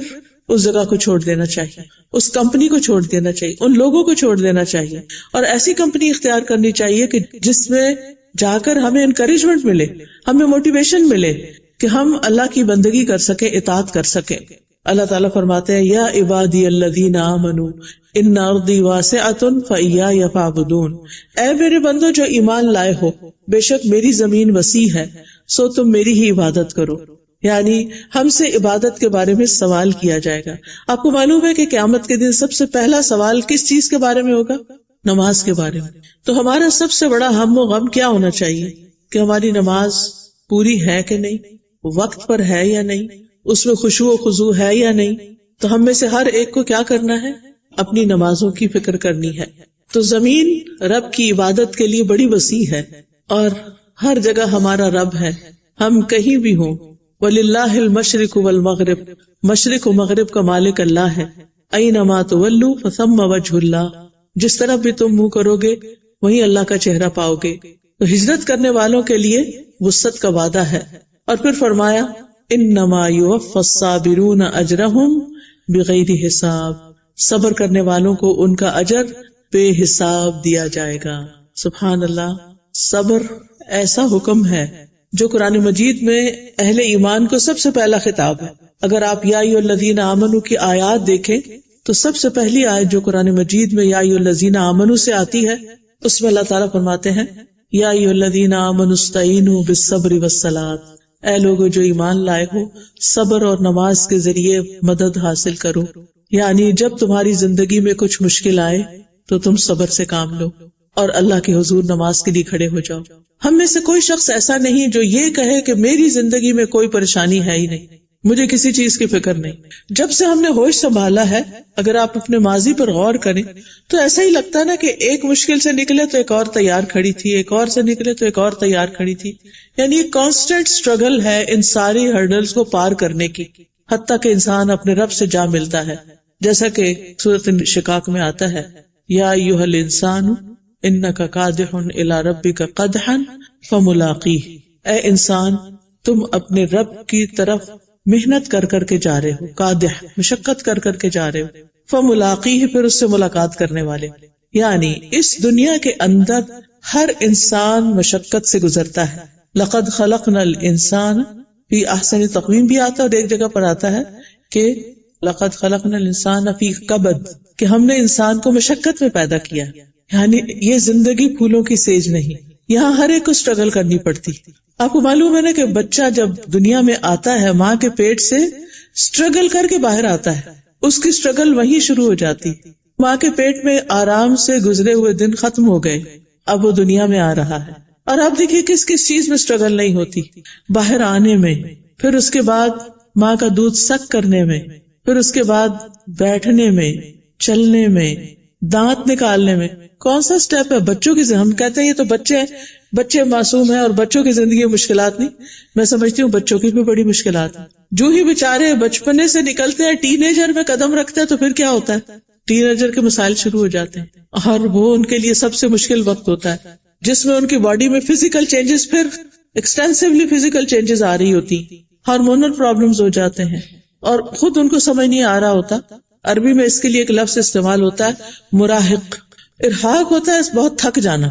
اس جگہ کو چھوڑ دینا چاہیے، اس کمپنی کو چھوڑ دینا چاہیے، ان لوگوں کو چھوڑ دینا چاہیے، اور ایسی کمپنی اختیار کرنی چاہیے کہ جس میں جا کر ہمیں انکریجمنٹ ملے، ہمیں موٹیویشن ملے کہ ہم اللہ کی بندگی کر سکیں، اطاعت کر سکیں. اللہ تعالیٰ فرماتے ہیں یا عبادی الذین آمنوا ان ارضی واسعۃ فایای فاعبدون، اے میرے بندو جو ایمان لائے ہو، بے شک میری زمین وسیع ہے، سو تم میری ہی عبادت کرو. یعنی ہم سے عبادت کے بارے میں سوال کیا جائے گا. آپ کو معلوم ہے کہ قیامت کے دن سب سے پہلا سوال کس چیز کے بارے میں ہوگا؟ نماز کے بارے میں. تو ہمارا سب سے بڑا ہم و غم کیا ہونا چاہیے کہ ہماری نماز پوری ہے کہ نہیں، وقت پر ہے یا نہیں، اس میں خشوع و خضوع ہے یا نہیں. تو ہم میں سے ہر ایک کو کیا کرنا ہے؟ اپنی نمازوں کی فکر کرنی ہے. تو زمین رب کی عبادت کے لیے بڑی وسیع ہے اور ہر جگہ ہمارا رب ہے، ہم کہیں بھی ہوں. وَلِلَّهِ الْمَشْرِقُ وَالْمَغْرِبُ، مشرق و مغرب کا مالک اللہ ہے. أَيْنَمَا تُوَلُّوا فَثَمَّ وَجْهُ اللَّهِ، جس طرف بھی تم منہ کرو گے وہیں اللہ کا چہرہ پاؤ گے. تو ہجرت کرنے والوں کے لیے وسعت کا وعدہ ہے. اور پھر فرمایا إِنَّمَا يُوَفَّى الصَّابِرُونَ أَجْرَهُمْ بِغَيْرِ حساب، صبر کرنے والوں کو ان کا اجر بے حساب دیا جائے گا. سبحان اللہ. صبر ایسا حکم ہے جو قرآن مجید میں اہل ایمان کو سب سے پہلا خطاب ہے. اگر آپ یا ایھا الذین آمنوا کی آیات دیکھیں تو سب سے پہلی آیت جو قرآن مجید میں یا ایھا الذین آمنوا سے آتی ہے، اس میں اللہ تعالیٰ فرماتے ہیں یا ایھا الذین آمنوا استعینوا بالصبر والصلاۃ، اے لوگو جو ایمان لائے ہو صبر اور نماز کے ذریعے مدد حاصل کرو. یعنی جب تمہاری زندگی میں کچھ مشکل آئے تو تم صبر سے کام لو اور اللہ کے حضور نماز کے لیے کھڑے ہو جاؤ. ہم میں سے کوئی شخص ایسا نہیں جو یہ کہے کہ میری زندگی میں کوئی پریشانی ہے ہی نہیں، مجھے کسی چیز کی فکر نہیں. جب سے ہم نے ہوش سنبھالا ہے، اگر آپ اپنے ماضی پر غور کریں تو ایسا ہی لگتا ہے نا کہ ایک مشکل سے نکلے تو ایک اور تیار کھڑی تھی، ایک اور سے نکلے تو ایک اور تیار کھڑی تھی. یعنی ایک کانسٹنٹ اسٹرگل ہے ان ساری ہرڈلز کو پار کرنے کی، حتیٰ کہ انسان اپنے رب سے جا ملتا ہے. جیسا کہ سورۃ انشقاق میں آتا ہے یا ایھا الانسان انک کادح الی ربک قدحا فملاقیہ، اے انسان تم اپنے رب کی طرف محنت کر کر کے جا رہے ہو، قادح مشقت کر کر کے جا رہے ہو، فملاقیہ پھر اس سے ملاقات کرنے والے. یعنی اس دنیا کے اندر ہر انسان مشقت سے گزرتا ہے. لقد خلقنا الانسان فی احسن تقویم بھی آتا ہے اور ایک جگہ پر آتا ہے کہ لقد خلقنا الانسان فی کبد، کہ ہم نے انسان کو مشقت میں پیدا کیا. یعنی یہ زندگی پھولوں کی سیج نہیں، یہاں ہر ایک کو اسٹرگل کرنی پڑتی. آپ کو معلوم ہے نا کہ بچہ جب دنیا میں آتا ہے ماں کے پیٹ سے اسٹرگل کر کے باہر آتا ہے، اس کی اسٹرگل وہیں شروع ہو جاتی. ماں کے پیٹ میں آرام سے گزرے ہوئے دن ختم ہو گئے، اب وہ دنیا میں آ رہا ہے. اور آپ دیکھیے کس کس چیز میں اسٹرگل نہیں ہوتی، باہر آنے میں، پھر اس کے بعد ماں کا دودھ سک کرنے میں، پھر اس کے بعد بیٹھنے میں، چلنے میں، دانت نکالنے میں. کون سا سٹیپ ہے بچوں کی؟ ہم کہتے ہیں یہ تو بچے معصوم ہیں اور بچوں کی زندگی میں مشکلات نہیں. میں سمجھتی ہوں بچوں کی بھی بڑی مشکلات ہیں. جو ہی بیچارے بچپنے سے نکلتے ہیں، ٹین ایجر میں قدم رکھتے ہیں، تو پھر کیا ہوتا ہے؟ ٹین ایجر کے مسائل شروع ہو جاتے ہیں، اور وہ ان کے لیے سب سے مشکل وقت ہوتا ہے، جس میں ان کی باڈی میں فزیکل چینجز، پھر ایکسٹینسولی فزیکل چینجز آ رہی ہوتی، ہارمونل پرابلمز ہو جاتے ہیں، اور خود ان کو سمجھ نہیں آ رہا ہوتا. عربی میں اس کے لیے ایک لفظ استعمال ہوتا ہے مراہق. ارحاق ہوتا ہے بہت تھک جانا،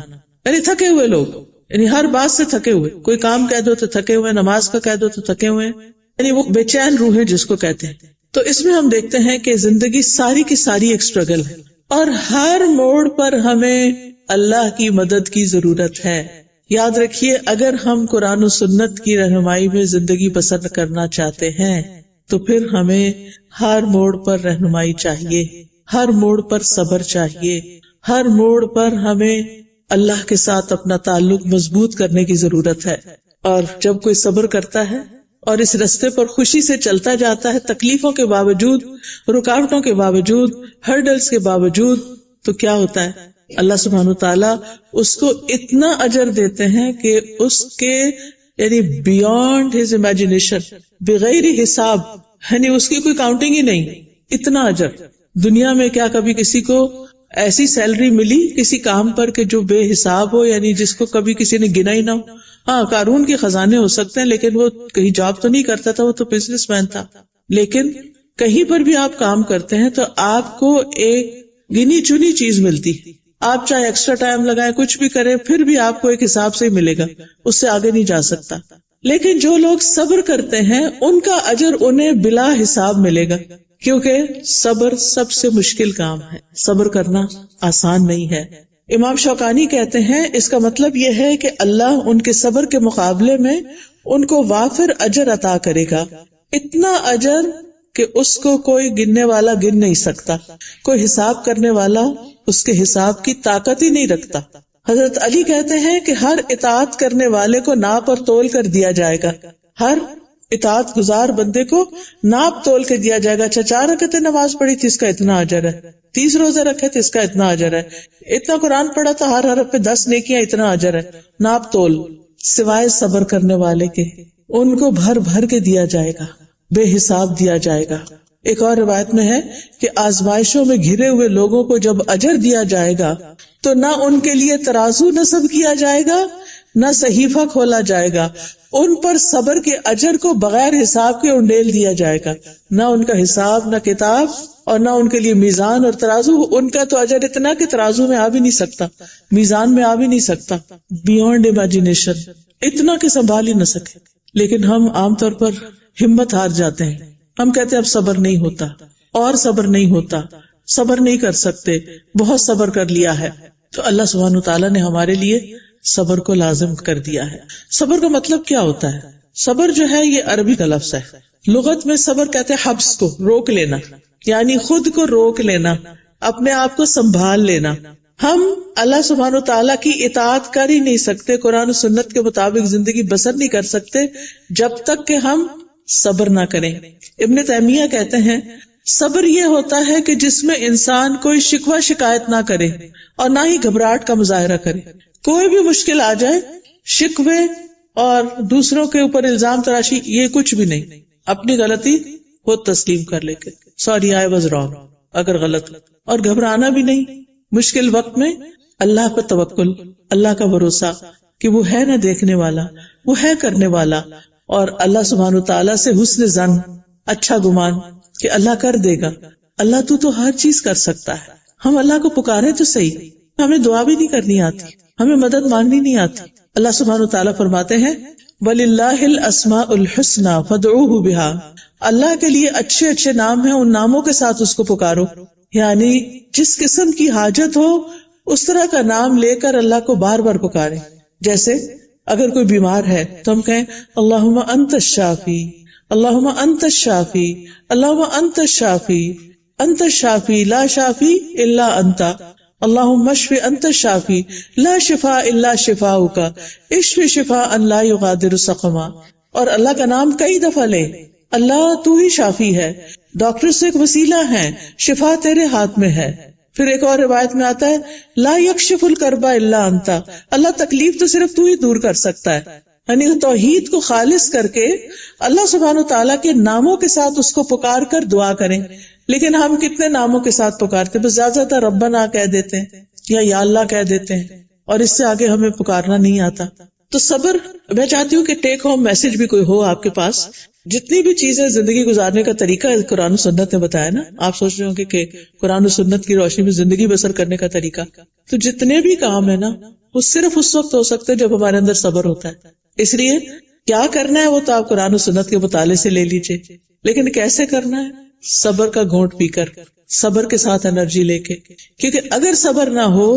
یعنی تھکے ہوئے لوگ، یعنی ہر بات سے تھکے ہوئے. کوئی کام کہہ دو تو تھکے ہوئے، نماز کا کہہ دو تو تھکے ہوئے، یعنی وہ بے چین روح ہے جس کو کہتے ہیں. تو اس میں ہم دیکھتے ہیں کہ زندگی ساری کی ساری ایک اسٹرگل ہے، اور ہر موڑ پر ہمیں اللہ کی مدد کی ضرورت ہے. یاد رکھیے، اگر ہم قرآن و سنت کی رہنمائی میں زندگی بسر کرنا چاہتے ہیں تو پھر ہمیں ہر موڑ پر رہنمائی چاہیے، ہر موڑ پر صبر چاہیے، ہر موڑ پر ہمیں اللہ کے ساتھ اپنا تعلق مضبوط کرنے کی ضرورت ہے. اور جب کوئی صبر کرتا ہے اور اس رستے پر خوشی سے چلتا جاتا ہے، تکلیفوں کے باوجود، رکاوٹوں کے باوجود، ہرڈلز کے باوجود، تو کیا ہوتا ہے؟ اللہ سبحانہ وتعالیٰ اس کو اتنا اجر دیتے ہیں کہ اس کے یعنی بیونڈ ہز امیجنیشن، بغیر حساب، یعنی اس کی کوئی کاؤنٹنگ ہی نہیں، اتنا اجر. دنیا میں کیا کبھی کسی کو ایسی سیلری ملی کسی کام پر کہ جو بے حساب ہو، یعنی جس کو کبھی کسی نے گنا ہی نہ ہو؟ ہاں، قارون کے خزانے ہو سکتے ہیں، لیکن وہ کہیں جاب تو نہیں کرتا تھا، وہ تو بزنس مین تھا. لیکن کہیں پر بھی آپ کام کرتے ہیں تو آپ کو ایک گنی چنی چیز ملتی. آپ چاہے ایکسٹرا ٹائم لگائیں، کچھ بھی کریں، پھر بھی آپ کو ایک حساب سے ہی ملے گا، اس سے آگے نہیں جا سکتا. لیکن جو لوگ صبر کرتے ہیں ان کا اجر انہیں بلا حساب ملے گا، کیونکہ صبر سب سے مشکل کام ہے، صبر کرنا آسان نہیں ہے. امام شوکانی کہتے ہیں اس کا مطلب یہ ہے کہ اللہ ان کے صبر کے مقابلے میں ان کو وافر اجر عطا کرے گا، اتنا اجر کہ اس کو کوئی گننے والا گن نہیں سکتا، کوئی حساب کرنے والا اس کے حساب کی طاقت ہی نہیں رکھتا. حضرت علی کہتے ہیں کہ ہر اطاعت کرنے والے کو ناپ اور تول کر دیا جائے گا، ہر اطاعت گزار بندے کو ناپ تول کے دیا جائے گا. 4 رکعتیں نماز پڑھی تھی، اس کا اتنا اجر ہے. 30 روزے رکھے تھے، اس کا اتنا اجر ہے. اتنا قرآن پڑھا تھا، ہر حرف پہ 10 نیکیاں، اتنا اجر ہے. ناپ تول. سوائے صبر کرنے والے کے ان کو بھر بھر کے دیا جائے گا، بے حساب دیا جائے گا. ایک اور روایت میں ہے کہ آزمائشوں میں گھرے ہوئے لوگوں کو جب اجر دیا جائے گا تو نہ ان کے لیے ترازو نصب کیا جائے گا، نہ صحیفہ کھولا جائے گا. ان پر صبر کے اجر کو بغیر حساب کے انڈیل دیا جائے گا، نہ ان کا حساب، نہ کتاب، اور نہ ان کے لیے میزان اور ترازو. ان کا تو اجر اتنا کہ ترازو میں آ بھی نہیں سکتا، میزان میں آ بھی نہیں سکتا، بیونڈ امیجنیشن، اتنا کہ سنبھال ہی نہ سکے. لیکن ہم عام طور پر ہمت ہار جاتے ہیں، ہم کہتے ہیں اب صبر نہیں ہوتا، اور صبر نہیں ہوتا، صبر نہیں کر سکتے، بہت صبر کر لیا ہے. تو اللہ سبحانہ وتعالیٰ نے ہمارے لیے صبر کو لازم کر دیا ہے. صبر کا مطلب کیا ہوتا ہے؟ صبر جو ہے یہ عربی کا لفظ ہے. لغت میں صبر کہتے ہیں حبس کو، روک لینا، یعنی خود کو روک لینا، اپنے آپ کو سنبھال لینا. ہم اللہ سبحانہ وتعالیٰ کی اطاعت کر ہی نہیں سکتے، قرآن و سنت کے مطابق زندگی بسر نہیں کر سکتے جب تک کہ ہم صبر نہ کریں. ابن تیمیہ کہتے ہیں صبر یہ ہوتا ہے کہ جس میں انسان کوئی شکوہ شکایت نہ کرے اور نہ ہی گھبراہٹ کا مظاہرہ کرے. کوئی بھی مشکل آ جائے، شکوے اور دوسروں کے اوپر الزام تراشی، یہ کچھ بھی نہیں. اپنی غلطی خود تسلیم کر لے کے، سوری آئی واز رانگ، اگر غلط، اور گھبرانا بھی نہیں. مشکل وقت میں اللہ پر توکل، اللہ کا بھروسہ کہ وہ ہے نہ دیکھنے والا، وہ ہے کرنے والا، اور اللہ سبحانہ تعالیٰ سے حسن ظن، اچھا گمان کہ اللہ کر دے گا. اللہ تو ہر چیز کر سکتا ہے. ہم اللہ کو پکارے تو صحیح، ہمیں دعا بھی نہیں کرنی آتی، ہمیں مدد مانگنی نہیں آتی. اللہ سبحانہ تعالیٰ فرماتے ہیں وَلِلَّهِ الْأَسْمَاءُ الْحُسْنَى فَادْعُوهُ بِهَا، اللہ کے لیے اچھے اچھے نام ہیں، ان ناموں کے ساتھ اس کو پکارو. یعنی جس قسم کی حاجت ہو اس طرح کا نام لے کر اللہ کو بار بار پکارے. جیسے اگر کوئی بیمار ہے تو ہم کہیں اللہم انت الشافی، اللہم انت الشافی، اللہم انت الشافی، انت الشافی لا شافی الا انت، اللہم اشف انت الشافی لا شفاء الا شفاؤک اشف شفاء لا یغادر سقما. اور اللہ کا نام کئی دفعہ لے، اللہ تو ہی شافی ہے، ڈاکٹر سے ایک وسیلہ ہے، شفا تیرے ہاتھ میں ہے. پھر ایک اور روایت میں آتا ہے لا یکشف الکرب الا انت، اللہ تکلیف تو صرف تو ہی دور کر سکتا ہے. یعنی توحید کو خالص کر کے اللہ سبحانہ و تعالیٰ کے ناموں کے ساتھ اس کو پکار کر دعا کریں. لیکن ہم کتنے ناموں کے ساتھ پکارتے ہیں؟ بس زیادہ تر ربنا کہہ دیتے ہیں یا اللہ کہہ دیتے ہیں، اور اس سے آگے ہمیں پکارنا نہیں آتا. تو صبر، میں چاہتی ہوں کہ ٹیک ہوم میسج بھی کوئی ہو آپ کے پاس. جتنی بھی چیزیں زندگی گزارنے کا طریقہ قرآن و سنت نے بتایا نا، آپ سوچ رہے ہوں کہ قرآن و سنت کی روشنی میں زندگی بسر کرنے کا طریقہ، تو جتنے بھی کام ہے نا وہ صرف اس وقت ہو سکتے جب ہمارے اندر صبر ہوتا ہے. اس لیے کیا کرنا ہے وہ تو آپ قرآن و سنت کے مطالعے سے لے لیجئے، لیکن کیسے کرنا ہے؟ صبر کا گھونٹ پی کر، صبر کے ساتھ انرجی لے کے. کیونکہ اگر صبر نہ ہو،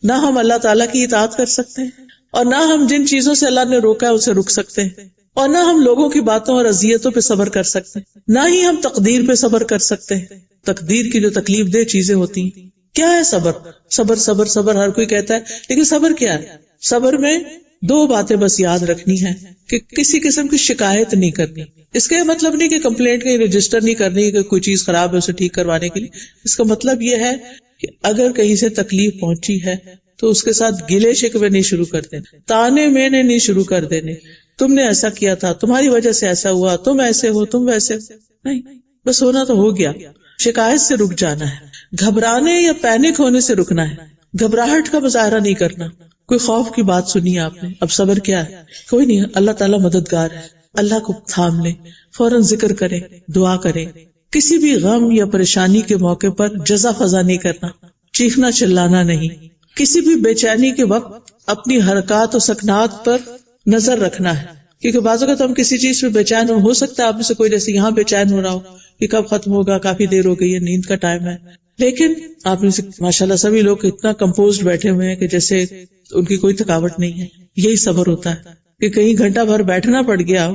نہ ہم اللہ تعالیٰ کی اطاعت کر سکتے ہیں، اور نہ ہم جن چیزوں سے اللہ نے روکا ہے اسے رک سکتے ہیں، اور نہ ہم لوگوں کی باتوں اور اذیتوں پہ صبر کر سکتے ہیں، نہ ہی ہم تقدیر پہ صبر کر سکتے ہیں. تقدیر کی جو تکلیف دہ چیزیں ہوتی ہیں. کیا ہے صبر؟ صبر صبر صبر ہر کوئی کہتا ہے، لیکن صبر کیا ہے؟ صبر میں دو باتیں بس یاد رکھنی ہے کہ کسی قسم کی شکایت نہیں کرنی. اس کا مطلب نہیں کہ کمپلینٹ کہیں رجسٹر نہیں کرنی کہ کوئی چیز خراب ہے اسے ٹھیک کروانے کے لیے. اس کا مطلب یہ ہے کہ اگر کہیں سے تکلیف پہنچی ہے تو اس کے ساتھ گلے شکوے نہیں شروع کر دینے، تانے مینے نہیں شروع کر دینے، تم نے ایسا کیا تھا، تمہاری وجہ سے ایسا ہوا، تم ایسے ہو، تم ویسے ہو. نہیں، بس ہونا تو ہو گیا. شکایت سے رک جانا ہے، گھبرانے یا پینک ہونے سے رکنا ہے، گھبراہٹ کا مظاہرہ نہیں کرنا. کوئی خوف کی بات سنی آپ نے، اب صبر کیا ہے؟ کوئی نہیں، اللہ تعالیٰ مددگار ہے، اللہ کو تھام لیں، فوراً ذکر کریں، دعا کریں. کسی بھی غم یا پریشانی کے موقع پر جزا فضا نہیں کرنا، چیخنا چلانا نہیں. کسی بھی بے چینی کے وقت اپنی حرکات و سکنات پر نظر رکھنا ہے، کیونکہ بعض اوقات ہم کسی چیز پہ بے چین ہو سکتا ہے آپ میں سے کوئی جیسے یہاں بے چین ہو رہا ہو کہ کب ختم ہوگا، کافی دیر ہو گئی ہے، نیند کا ٹائم ہے. لیکن آپ میں سے ماشاءاللہ سبھی لوگ اتنا کمپوزڈ بیٹھے ہوئے ہیں کہ جیسے ان کی کوئی تھکاوٹ نہیں ہے. یہی صبر ہوتا ہے کہ کہیں گھنٹہ بھر بیٹھنا پڑ گیا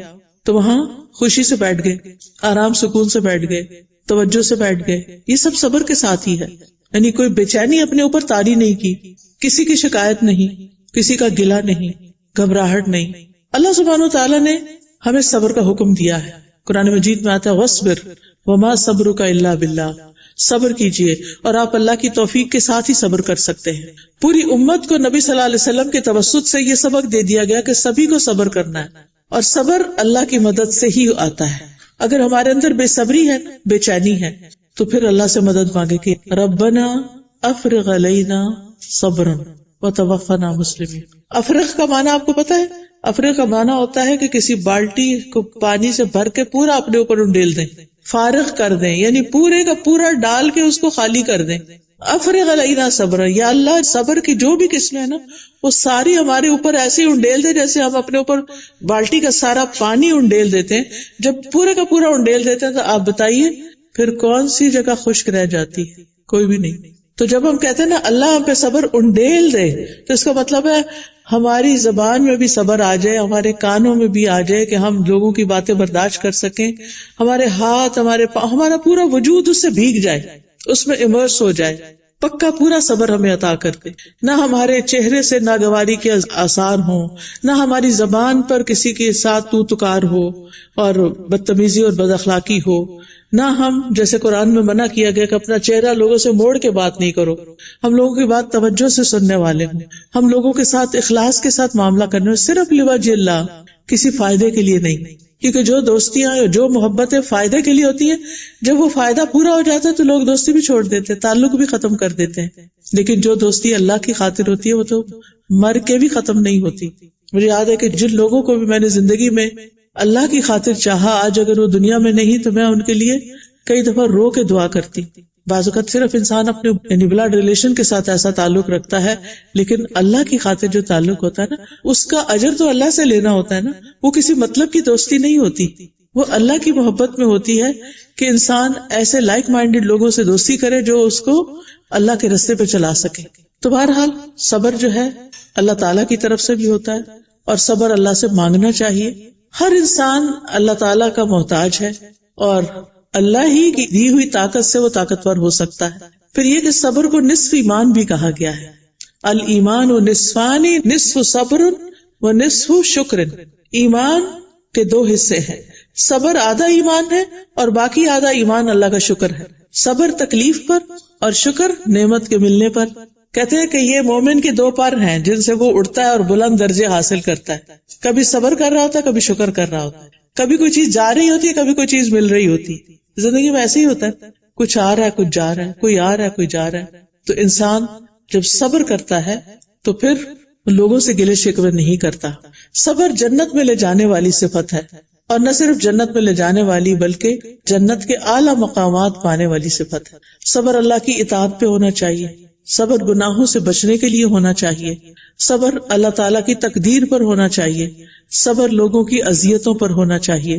تو وہاں خوشی سے بیٹھ گئے، آرام سکون سے بیٹھ گئے، توجہ سے بیٹھ گئے. یہ سب صبر کے ساتھ ہی ہے. یعنی کوئی بے چینی اپنے اوپر طاری نہیں کی، کسی کی شکایت نہیں، کسی کا گلہ نہیں، گھبراہٹ نہیں. اللہ سبحانہ وتعالیٰ نے ہمیں صبر کا حکم دیا ہے. قرآن مجید میں آتا ہے وَاصْبِرْ وَمَا صَبْرُكَ إِلَّا بِاللَّهِ، صبر کیجئے اور آپ اللہ کی توفیق کے ساتھ ہی صبر کر سکتے ہیں. پوری امت کو نبی صلی اللہ علیہ وسلم کے توسط سے یہ سبق دے دیا گیا کہ سبھی کو صبر کرنا ہے، اور صبر اللہ کی مدد سے ہی آتا ہے. اگر ہمارے اندر بے صبری ہے، بے چینی ہے، تو پھر اللہ سے مدد مانگے کہ ربنا افرغ علینا صبرا وتوفنا مسلمین. افرغ کا معنی آپ کو پتا ہے؟ افرغ کا معنی ہوتا ہے کہ کسی بالٹی کو پانی سے بھر کے پورا اپنے اوپر انڈیل دیں، فارغ کر دیں، یعنی پورے کا پورا ڈال کے اس کو خالی کر دیں. افرغ علینا صبرا، یا اللہ صبر کی جو بھی قسمیں ہیں نا وہ ساری ہمارے اوپر ایسے انڈیل دے جیسے ہم اپنے اوپر بالٹی کا سارا پانی انڈیل دیتے ہیں. جب پورے کا پورا انڈیل دیتے ہیں تو آپ بتائیے پھر کون سی جگہ خشک رہ جاتی ہے؟ کوئی بھی نہیں. تو جب ہم کہتے ہیں نا اللہ ہم پہ صبر انڈیل دے، تو اس کا مطلب ہے ہماری زبان میں بھی صبر آ جائے، ہمارے کانوں میں بھی آ جائے کہ ہم لوگوں کی باتیں برداشت کر سکیں، ہمارے ہاتھ، ہمارے پاؤں، ہمارا پورا وجود اس سے بھیگ جائے، اس میں امرس ہو جائے. پکا پورا صبر ہمیں عطا کرتے، نہ ہمارے چہرے سے ناگواری کے آثار ہوں، نہ ہماری زبان پر کسی کے ساتھ تو تکار ہو اور بدتمیزی اور بد اخلاقی ہو، نہ ہم جیسے قرآن میں منع کیا گیا کہ اپنا چہرہ لوگوں سے موڑ کے بات نہیں کرو، ہم لوگوں کی بات توجہ سے سننے والے ہوں، ہم لوگوں کے ساتھ اخلاص کے ساتھ معاملہ کرنے، صرف لوجہ اللہ، کسی فائدے کے لیے نہیں. کیونکہ جو دوستیاں جو محبتیں فائدے کے لیے ہوتی ہیں، جب وہ فائدہ پورا ہو جاتا ہے تو لوگ دوستی بھی چھوڑ دیتے ہیں، تعلق بھی ختم کر دیتے ہیں. لیکن جو دوستی اللہ کی خاطر ہوتی ہے وہ تو مر کے بھی ختم نہیں ہوتی. مجھے یاد ہے کہ جن لوگوں کو بھی میں نے زندگی میں اللہ کی خاطر چاہا، آج اگر وہ دنیا میں نہیں تو میں ان کے لیے کئی دفعہ رو کے دعا کرتی. بعض اوقات صرف انسان اپنے یعنی بلڈ ریلیشن کے ساتھ ایسا تعلق رکھتا ہے، لیکن اللہ کی خاطر جو تعلق ہوتا ہے نا اس کا اجر تو اللہ سے لینا ہوتا ہے نا. وہ کسی مطلب کی دوستی نہیں ہوتی، وہ اللہ کی محبت میں ہوتی ہے کہ انسان ایسے لائک مائنڈیڈ لوگوں سے دوستی کرے جو اس کو اللہ کے رستے پہ چلا سکے. تو بہرحال صبر جو ہے اللہ تعالیٰ کی طرف سے بھی ہوتا ہے، اور صبر اللہ سے مانگنا چاہیے. ہر انسان اللہ تعالیٰ کا محتاج ہے اور اللہ ہی کی دی ہوئی طاقت سے وہ طاقتور ہو سکتا ہے. پھر یہ کہ صبر کو نصف ایمان بھی کہا گیا ہے. الایمان و نصفان نصف صبر و نصف شکر. ایمان کے دو حصے ہیں، صبر آدھا ایمان ہے اور باقی آدھا ایمان اللہ کا شکر ہے. صبر تکلیف پر اور شکر نعمت کے ملنے پر. کہتے ہیں کہ یہ مومن کے دو پر ہیں جن سے وہ اڑتا ہے اور بلند درجے حاصل کرتا ہے. کبھی صبر کر رہا ہوتا ہے، کبھی شکر کر رہا ہوتا ہے. کبھی کوئی چیز جا رہی ہوتی ہے، کبھی کوئی چیز مل رہی ہوتی ہے. زندگی میں ایسے ہی ہوتا ہے، کچھ آ رہا ہے کچھ جا رہا ہے، کوئی آ رہا ہے کوئی جا رہا ہے. تو انسان جب صبر کرتا ہے تو پھر لوگوں سے گلے شکوے نہیں کرتا. صبر جنت میں لے جانے والی صفت ہے، اور نہ صرف جنت میں لے جانے والی بلکہ جنت کے اعلیٰ مقامات پانے والی صفت ہے. صبر اللہ کی اطاعت پہ ہونا چاہیے، صبر گناہوں سے بچنے کے لیے ہونا چاہیے، صبر اللہ تعالیٰ کی تقدیر پر ہونا چاہیے، صبر لوگوں کی اذیتوں پر ہونا چاہیے.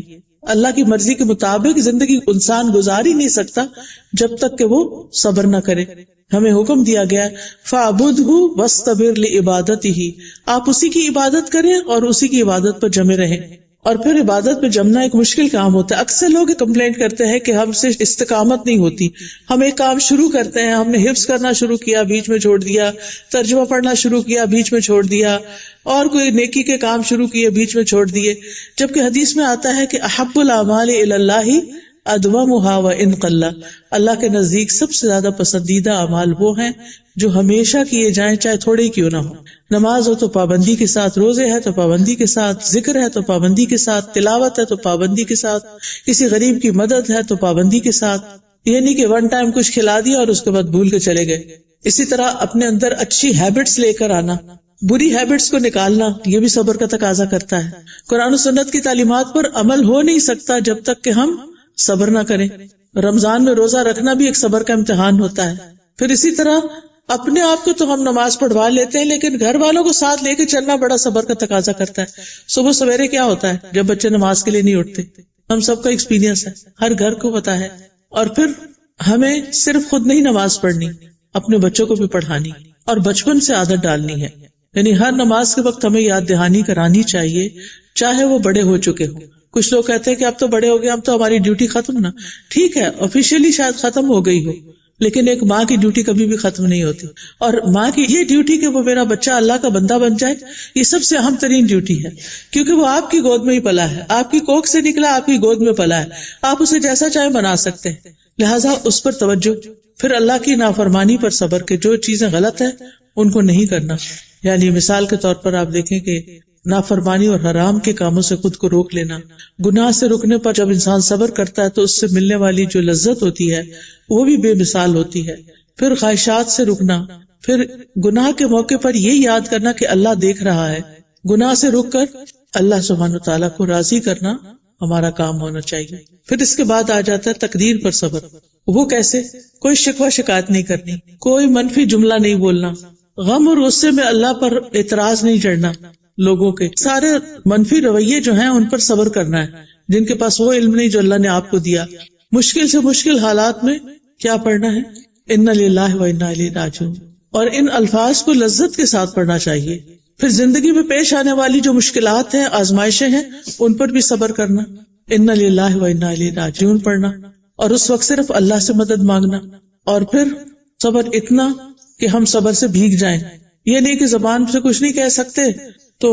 اللہ کی مرضی کے مطابق زندگی انسان گزار ہی نہیں سکتا جب تک کہ وہ صبر نہ کرے. ہمیں حکم دیا گیا فَاعْبُدْهُ وَاسْتَبِرْ لِعِبَادَتِهِ، آپ اسی کی عبادت کریں اور اسی کی عبادت پر جمے رہیں. اور پھر عبادت پہ جمنا ایک مشکل کام ہوتا ہے. اکثر لوگ کمپلینٹ کرتے ہیں کہ ہم سے استقامت نہیں ہوتی. ہم ایک کام شروع کرتے ہیں، ہم نے حفظ کرنا شروع کیا بیچ میں چھوڑ دیا، ترجمہ پڑھنا شروع کیا بیچ میں چھوڑ دیا، اور کوئی نیکی کے کام شروع کیے بیچ میں چھوڑ دیے. جبکہ حدیث میں آتا ہے کہ احب الاعمال الی اللہ ادومھا وان قل، اللہ کے نزدیک سب سے زیادہ پسندیدہ اعمال وہ ہیں جو ہمیشہ کیے جائیں چاہے تھوڑے ہی کیوں نہ ہو. نماز ہو تو پابندی کے ساتھ، روزے ہے تو پابندی کے ساتھ، ذکر ہے تو پابندی کے ساتھ، تلاوت ہے تو پابندی کے ساتھ، کسی غریب کی مدد ہے تو پابندی کے ساتھ. یہ نہیں کہ ون ٹائم کچھ کھلا دیا اور اس کے بعد بھول کے چلے گئے. اسی طرح اپنے اندر اچھی ہیبٹس لے کر آنا، بری ہیبٹس کو نکالنا، یہ بھی صبر کا تقاضا کرتا ہے. قرآن و سنت کی تعلیمات پر عمل ہو نہیں سکتا جب تک کہ ہم صبر نہ کریں. رمضان میں روزہ رکھنا بھی ایک صبر کا امتحان ہوتا ہے. پھر اسی طرح اپنے آپ کو تو ہم نماز پڑھوا لیتے ہیں، لیکن گھر والوں کو ساتھ لے کے چلنا بڑا صبر کا تقاضا کرتا ہے. صبح سویرے کیا ہوتا ہے جب بچے نماز کے لیے نہیں اٹھتے؟ ہم سب کا ایکسپیرینس ہے، ہر گھر کو پتا ہے. اور پھر ہمیں صرف خود نہیں نماز پڑھنی، اپنے بچوں کو بھی پڑھانی اور بچپن سے عادت ڈالنی ہے. یعنی ہر نماز کے وقت ہمیں یاد دہانی کرانی چاہیے، چاہے وہ بڑے ہو چکے ہوں. کچھ لوگ کہتے ہیں کہ اب تو بڑے ہو گئے، اب تو ہماری ڈیوٹی ختم. نا ٹھیک ہے، آفیشیلی شاید ختم ہو گئی ہو، لیکن ایک ماں کی ڈیوٹی کبھی بھی ختم نہیں ہوتی. اور ماں کی یہ ڈیوٹی کہ وہ میرا بچہ اللہ کا بندہ بن جائے، یہ سب سے اہم ترین ڈیوٹی ہے، کیونکہ وہ آپ کی گود میں ہی پلا ہے، آپ کی کوکھ سے نکلا، آپ کی گود میں پلا ہے، آپ اسے جیسا چاہے بنا سکتے ہیں. لہٰذا اس پر توجہ. پھر اللہ کی نافرمانی پر صبر، کہ جو چیزیں غلط ہیں ان کو نہیں کرنا. یعنی مثال کے طور پر آپ دیکھیں کہ نافرمانی اور حرام کے کاموں سے خود کو روک لینا. گناہ سے رکنے پر جب انسان صبر کرتا ہے تو اس سے ملنے والی جو لذت ہوتی ہے وہ بھی بے مثال ہوتی ہے. پھر خواہشات سے رکنا، پھر گناہ کے موقع پر یہ یاد کرنا کہ اللہ دیکھ رہا ہے. گناہ سے رک کر اللہ سبحانہ وتعالیٰ کو راضی کرنا ہمارا کام ہونا چاہیے. پھر اس کے بعد آ جاتا ہے تقدیر پر صبر. وہ کیسے؟ کوئی شکوہ شکایت نہیں کرنی، کوئی منفی جملہ نہیں بولنا، غم اور غصے میں اللہ پر اعتراض نہیں چڑھنا. لوگوں کے سارے منفی رویے جو ہیں ان پر صبر کرنا ہے، جن کے پاس وہ علم نہیں جو اللہ نے آپ کو دیا. مشکل سے مشکل حالات میں کیا پڑھنا ہے؟ انا للہ و انا الیہ راجعون، اور ان الفاظ کو لذت کے ساتھ پڑھنا چاہیے. پھر زندگی میں پیش آنے والی جو مشکلات ہیں، آزمائشیں ہیں، ان پر بھی صبر کرنا، انا للہ و انا الیہ راجعون پڑھنا، اور اس وقت صرف اللہ سے مدد مانگنا. اور پھر صبر اتنا کہ ہم صبر سے بھیگ جائیں. یہ نہیں کہ زبان سے کچھ نہیں کہہ سکتے تو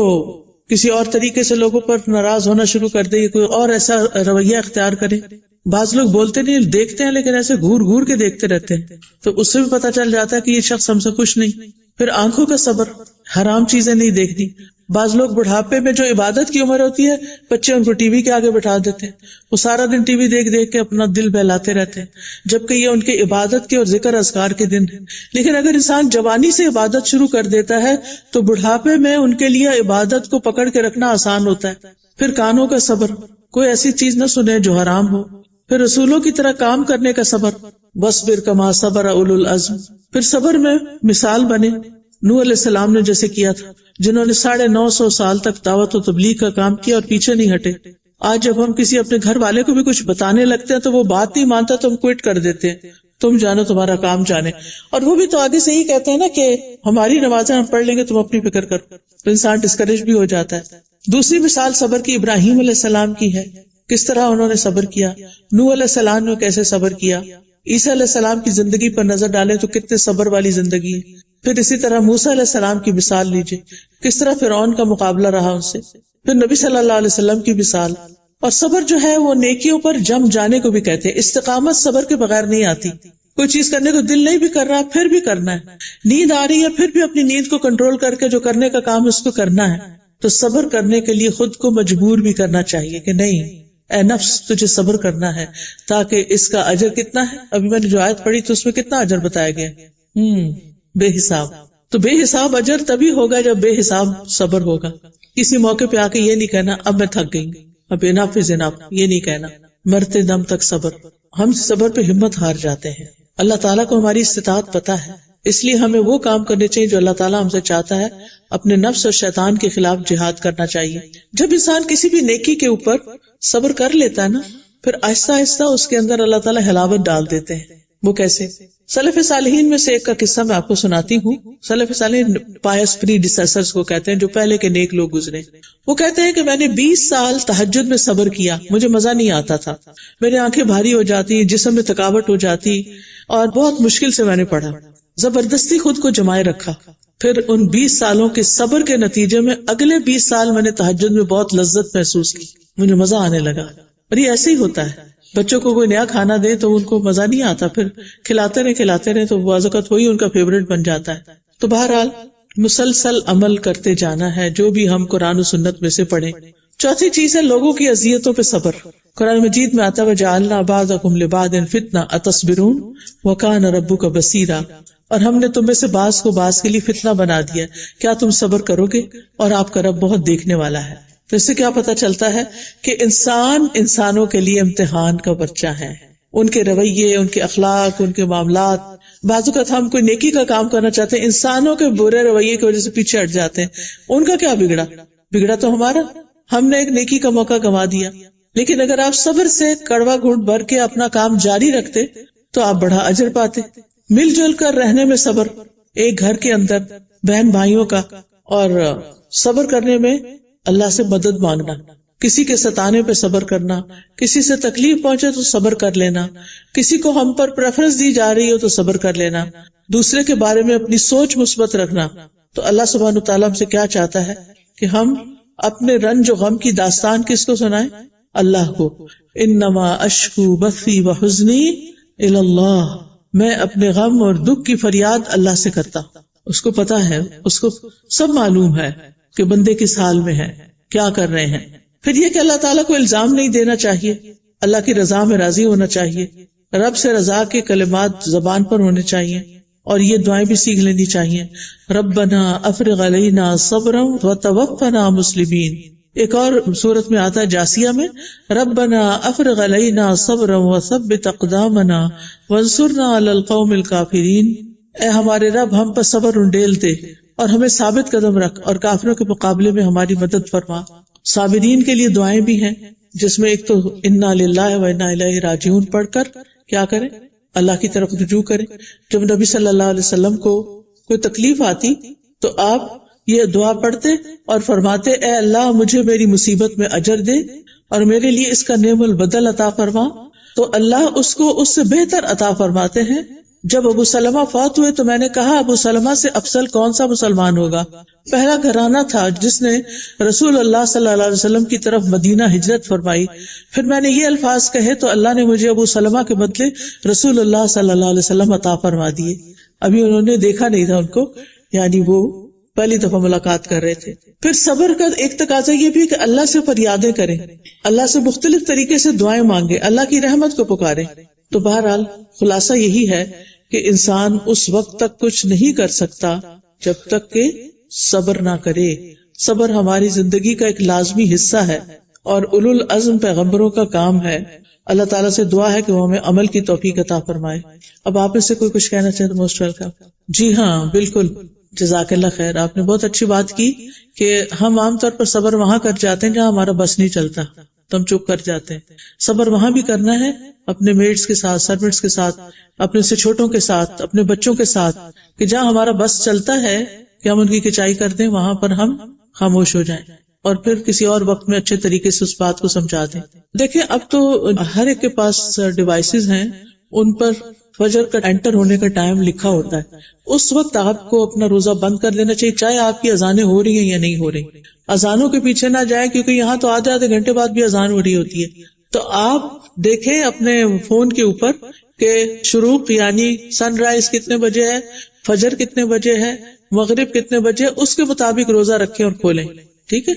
کسی اور طریقے سے لوگوں پر ناراض ہونا شروع کر دے، کوئی اور ایسا رویہ اختیار کرے. بعض لوگ بولتے نہیں، دیکھتے ہیں لیکن ایسے گھور گھور کے دیکھتے رہتے ہیں، تو اس سے بھی پتہ چل جاتا ہے کہ یہ شخص ہم سے خوش نہیں. پھر آنکھوں کا صبر، حرام چیزیں نہیں دیکھنی. بعض لوگ بڑھاپے میں جو عبادت کی عمر ہوتی ہے، بچے ان کو ٹی وی کے آگے بٹھا دیتے ہیں، وہ سارا دن ٹی وی دیکھ دیکھ کے اپنا دل بہلاتے رہتے ہیں، جبکہ یہ ان کے عبادت کے اور ذکر اذکار کے دن ہیں. لیکن اگر انسان جوانی سے عبادت شروع کر دیتا ہے تو بڑھاپے میں ان کے لیے عبادت کو پکڑ کے رکھنا آسان ہوتا ہے. پھر کانوں کا صبر، کوئی ایسی چیز نہ سنے جو حرام ہو. پھر رسولوں کی طرح کام کرنے کا صبر، وَاصْبِرْ كَمَا صَبَرَ أُولُو الْعَزْمِ. پھر صبر میں مثال بنے، نوح علیہ السلام نے جیسے کیا تھا، جنہوں نے 950 سال تک دعوت و تبلیغ کا کام کیا اور پیچھے نہیں ہٹے. آج جب ہم کسی اپنے گھر والے کو بھی کچھ بتانے لگتے ہیں تو وہ بات نہیں مانتا تو ہم کوئٹ کر دیتے ہیں. تم جانو تمہارا کام جانے. اور وہ بھی تو آگے سے ہی کہتے ہیں نا کہ ہماری نمازیں ہم پڑھ لیں گے، تم اپنی فکر کرو. تو انسان ڈسکریج بھی ہو جاتا ہے. دوسری مثال صبر کی ابراہیم علیہ السلام کی ہے، کس طرح انہوں نے صبر کیا. نوح علیہ السلام نے کیسے صبر کیا. عیسیٰ علیہ السلام کی زندگی پر نظر ڈالیں تو کتنے صبر والی زندگی ہے. پھر اسی طرح موسیٰ علیہ السلام کی مثال لیجئے، کس طرح فرعون کا مقابلہ رہا ان سے. پھر نبی صلی اللہ علیہ وسلم کی مثال. اور صبر جو ہے وہ نیکیوں پر جم جانے کو بھی کہتے ہیں. استقامت صبر کے بغیر نہیں آتی. کوئی چیز کرنے کو دل نہیں بھی کر رہا پھر بھی کرنا ہے، نیند آ رہی ہے پھر بھی اپنی نیند کو کنٹرول کر کے جو کرنے کا کام ہے اس کو کرنا ہے. تو صبر کرنے کے لیے خود کو مجبور بھی کرنا چاہیے کہ نہیں اے نفس تجھے صبر کرنا ہے، تاکہ اس کا اجر کتنا ہے. ابھی میں نے جو آیت پڑھی تو اس میں کتنا اجر بتایا گیا، بے حساب. تو بے حساب اجر تبھی ہوگا جب بے حساب صبر ہوگا. کسی موقع پہ آ کے یہ نہیں کہنا اب میں تھک گئی، اب انف از انف، یہ نہیں کہنا. مرتے دم تک صبر. ہم صبر پہ ہمت ہار جاتے ہیں. اللہ تعالیٰ کو ہماری استطاعت پتہ ہے، اس لیے ہمیں وہ کام کرنے چاہیے جو اللہ تعالیٰ ہم سے چاہتا ہے. اپنے نفس اور شیطان کے خلاف جہاد کرنا چاہیے. جب انسان کسی بھی نیکی کے اوپر صبر کر لیتا ہے نا، پھر آہستہ آہستہ اس کے اندر اللہ تعالیٰ حلاوت ڈال دیتے ہیں. وہ کیسے؟ سلف صالحین میں سے ایک کا قصہ میں آپ کو سناتی ہوں. سلف صالحین پائس پریڈیسیسرز کو کہتے ہیں، جو پہلے کے نیک لوگ گزرے. وہ کہتے ہیں کہ میں نے 20 سال تہجد میں صبر کیا، مجھے مزہ نہیں آتا تھا، میری آنکھیں بھاری ہو جاتی، جسم میں تھکاوٹ ہو جاتی، اور بہت مشکل سے میں نے پڑھا. زبردستی خود کو جمائے رکھا. پھر ان 20 سالوں کے صبر کے نتیجے میں اگلے 20 سال میں نے تہجد میں بہت لذت محسوس کی، مجھے مزہ آنے لگا. اور یہ ایسے ہی ہوتا ہے، بچوں کو کوئی نیا کھانا دے تو ان کو مزہ نہیں آتا، پھر کھلاتے رہے تو بعض اوقات وہی ان کا فیوریٹ بن جاتا ہے. تو بہرحال مسلسل عمل کرتے جانا ہے جو بھی ہم قرآن و سنت میں سے پڑھیں. چوتھی چیز ہے لوگوں کی اذیتوں پہ صبر. قرآن مجید میں آتا ہے وَجَعَلْنَا بَعْضَكُمْ لِبَعْضٍ فِتْنَةً أَتَصْبِرُونَ وَكَانَ رَبُّكَ بَصِيرًا. اور ہم نے تم میں سے بعض کو بعض کے لیے فتنہ بنا دیا، کیا تم صبر کرو گے؟ اور آپ کا رب بہت دیکھنے والا ہے. تو اس سے کیا پتا چلتا ہے کہ انسانوں کے لیے امتحان کا بچہ ہے. ان کے رویے، ان کے اخلاق، ان کے معاملات. بعض اوقات ہم کوئی نیکی کا کام کرنا چاہتے ہیں، انسانوں کے برے رویے کی وجہ سے پیچھے ہٹ جاتے ہیں. ان کا کیا بگڑا تو ہمارا، ہم نے ایک نیکی کا موقع گنوا دیا. لیکن اگر آپ صبر سے کڑوا گھونٹ بھر کے اپنا کام جاری رکھتے تو آپ بڑا اجر پاتے. مل جل کر رہنے میں صبر، ایک گھر کے اندر بہن بھائیوں کا، اور صبر کرنے میں اللہ سے مدد مانگنا، کسی کے ستانے پہ صبر کرنا، کسی سے تکلیف پہنچے تو صبر کر لینا، کسی کو ہم پر پریفرنس دی جا رہی ہو تو صبر کر لینا، دوسرے کے بارے میں اپنی سوچ مثبت رکھنا. تو اللہ سبحانہ وتعالیٰ ہم سے کیا چاہتا ہے کہ ہم اپنے رنج و غم کی داستان کس کو سنائیں؟ اللہ کو. انما اشکو بثی وحزنی الی اللہ. میں اپنے غم اور دکھ کی فریاد اللہ سے کرتا ہوں. اس کو پتا ہے، اس کو سب معلوم ہے کہ بندے کس حال میں ہے، کیا کر رہے ہیں. پھر یہ کہ اللہ تعالیٰ کو الزام نہیں دینا چاہیے، اللہ کی رضا میں راضی ہونا چاہیے، رب سے رضا کے کلمات زبان پر ہونے چاہیے، اور یہ دعائیں بھی سیکھ لینی چاہیے. ربنا افرغ علینا صبرا وتوفنا مسلمین. ایک اور سورت میں آتا ہے جاسیہ میں، ربنا افرغ علینا صبرا وثبت اقدامنا وانصرنا علی القوم الکافرین. اے ہمارے رب ہم پر صبر انڈیل دے اور ہمیں ثابت قدم رکھ اور کافروں کے مقابلے میں ہماری مدد فرما. صابرین کے لیے دعائیں بھی ہیں، جس میں ایک تو انا للہ و انا الیہ راجعون پڑھ کر کیا کریں؟ اللہ کی طرف رجوع کریں. جب نبی صلی اللہ علیہ وسلم کو کوئی تکلیف آتی تو آپ یہ دعا پڑھتے اور فرماتے اے اللہ مجھے میری مصیبت میں اجر دے اور میرے لیے اس کا نعم البدل عطا فرما. تو اللہ اس کو اس سے بہتر عطا فرماتے ہیں. جب ابو سلمہ فوت ہوئے تو میں نے کہا ابو سلمہ سے افضل کون سا مسلمان ہوگا؟ پہلا گھرانہ تھا جس نے رسول اللہ صلی اللہ علیہ وسلم کی طرف مدینہ ہجرت فرمائی. پھر میں نے یہ الفاظ کہے تو اللہ نے مجھے ابو سلمہ کے بدلے رسول اللہ صلی اللہ علیہ وسلم عطا فرما دیے. ابھی انہوں نے دیکھا نہیں تھا ان کو، یعنی وہ پہلی دفعہ ملاقات کر رہے تھے. پھر صبر کا ایک تقاضا یہ بھی کہ اللہ سے فریادیں کریں، اللہ سے مختلف طریقے سے دعائیں مانگے، اللہ کی رحمت کو پکارے. تو بہرحال خلاصہ یہی ہے کہ انسان اس وقت تک کچھ نہیں کر سکتا جب تک کہ صبر نہ کرے. صبر ہماری زندگی کا ایک لازمی حصہ ہے اور اولو العزم پیغمبروں کا کام ہے. اللہ تعالیٰ سے دعا ہے کہ وہ ہمیں عمل کی توفیق عطا فرمائے. اب آپ اس سے کوئی کچھ کہنا چاہے تو موسٹ ویلکم. جی ہاں بالکل، جزاک اللہ خیر. آپ نے بہت اچھی بات کی کہ ہم عام طور پر صبر وہاں کر جاتے ہیں جہاں ہمارا بس نہیں چلتا. تو ہم چپ کر جاتے ہیں. صبر وہاں بھی کرنا ہے اپنے میڈس کے ساتھ، سروینٹس کے ساتھ، اپنے سے چھوٹوں کے ساتھ، اپنے بچوں کے ساتھ، کہ جہاں ہمارا بس چلتا ہے کہ ہم ان کی کچائی کر دیں، وہاں پر ہم خاموش ہو جائیں اور پھر کسی اور وقت میں اچھے طریقے سے اس بات کو سمجھا دیں. دیکھیں اب تو ہر ایک کے پاس ڈیوائسز ہیں، ان پر فجر کا انٹر ہونے کا ٹائم لکھا ہوتا ہے. اس وقت آپ کو اپنا روزہ بند کر دینا چاہیے، چاہے آپ کی اذانیں ہو رہی ہیں یا نہیں ہو رہی. اذانوں کے پیچھے نہ جائیں، کیونکہ یہاں تو آدھے گھنٹے بعد بھی اذان ہو رہی ہوتی ہے. تو آپ دیکھیں اپنے فون کے اوپر کہ شروق یعنی سن رائز کتنے بجے ہے، فجر کتنے بجے ہے، مغرب کتنے بجے، اس کے مطابق روزہ رکھیں اور کھولیں. ٹھیک ہے.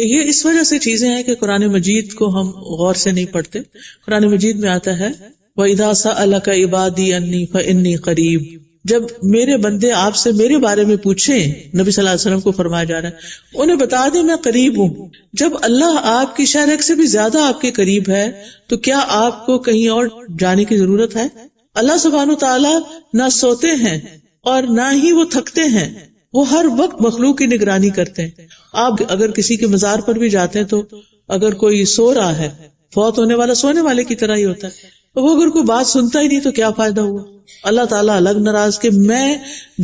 یہ اس وجہ سے چیزیں ہیں کہ قرآن مجید کو ہم غور سے نہیں پڑھتے. قرآن مجید میں آتا ہے وَإِذَا سَأَلَكَ عِبَادِي أَنِّي فَإِنِّي قَرِيبٌ، جب میرے بندے آپ سے میرے بارے میں پوچھیں، نبی صلی اللہ علیہ وسلم کو فرمایا جا رہا ہے انہیں بتا دیں میں قریب ہوں. جب اللہ آپ کی شہرک سے بھی زیادہ آپ کے قریب ہے تو کیا آپ کو کہیں اور جانے کی ضرورت ہے؟ اللہ سبحانہ وتعالی نہ سوتے ہیں اور نہ ہی وہ تھکتے ہیں، وہ ہر وقت مخلوق کی نگرانی کرتے ہیں. آپ اگر کسی کے مزار پر بھی جاتے ہیں تو اگر کوئی سو رہا ہے، فوت ہونے والا سونے والے کی طرح ہی ہوتا ہے، وہ اگر کوئی بات سنتا ہی نہیں تو کیا فائدہ ہوا؟ اللہ تعالیٰ الگ ناراض کہ میں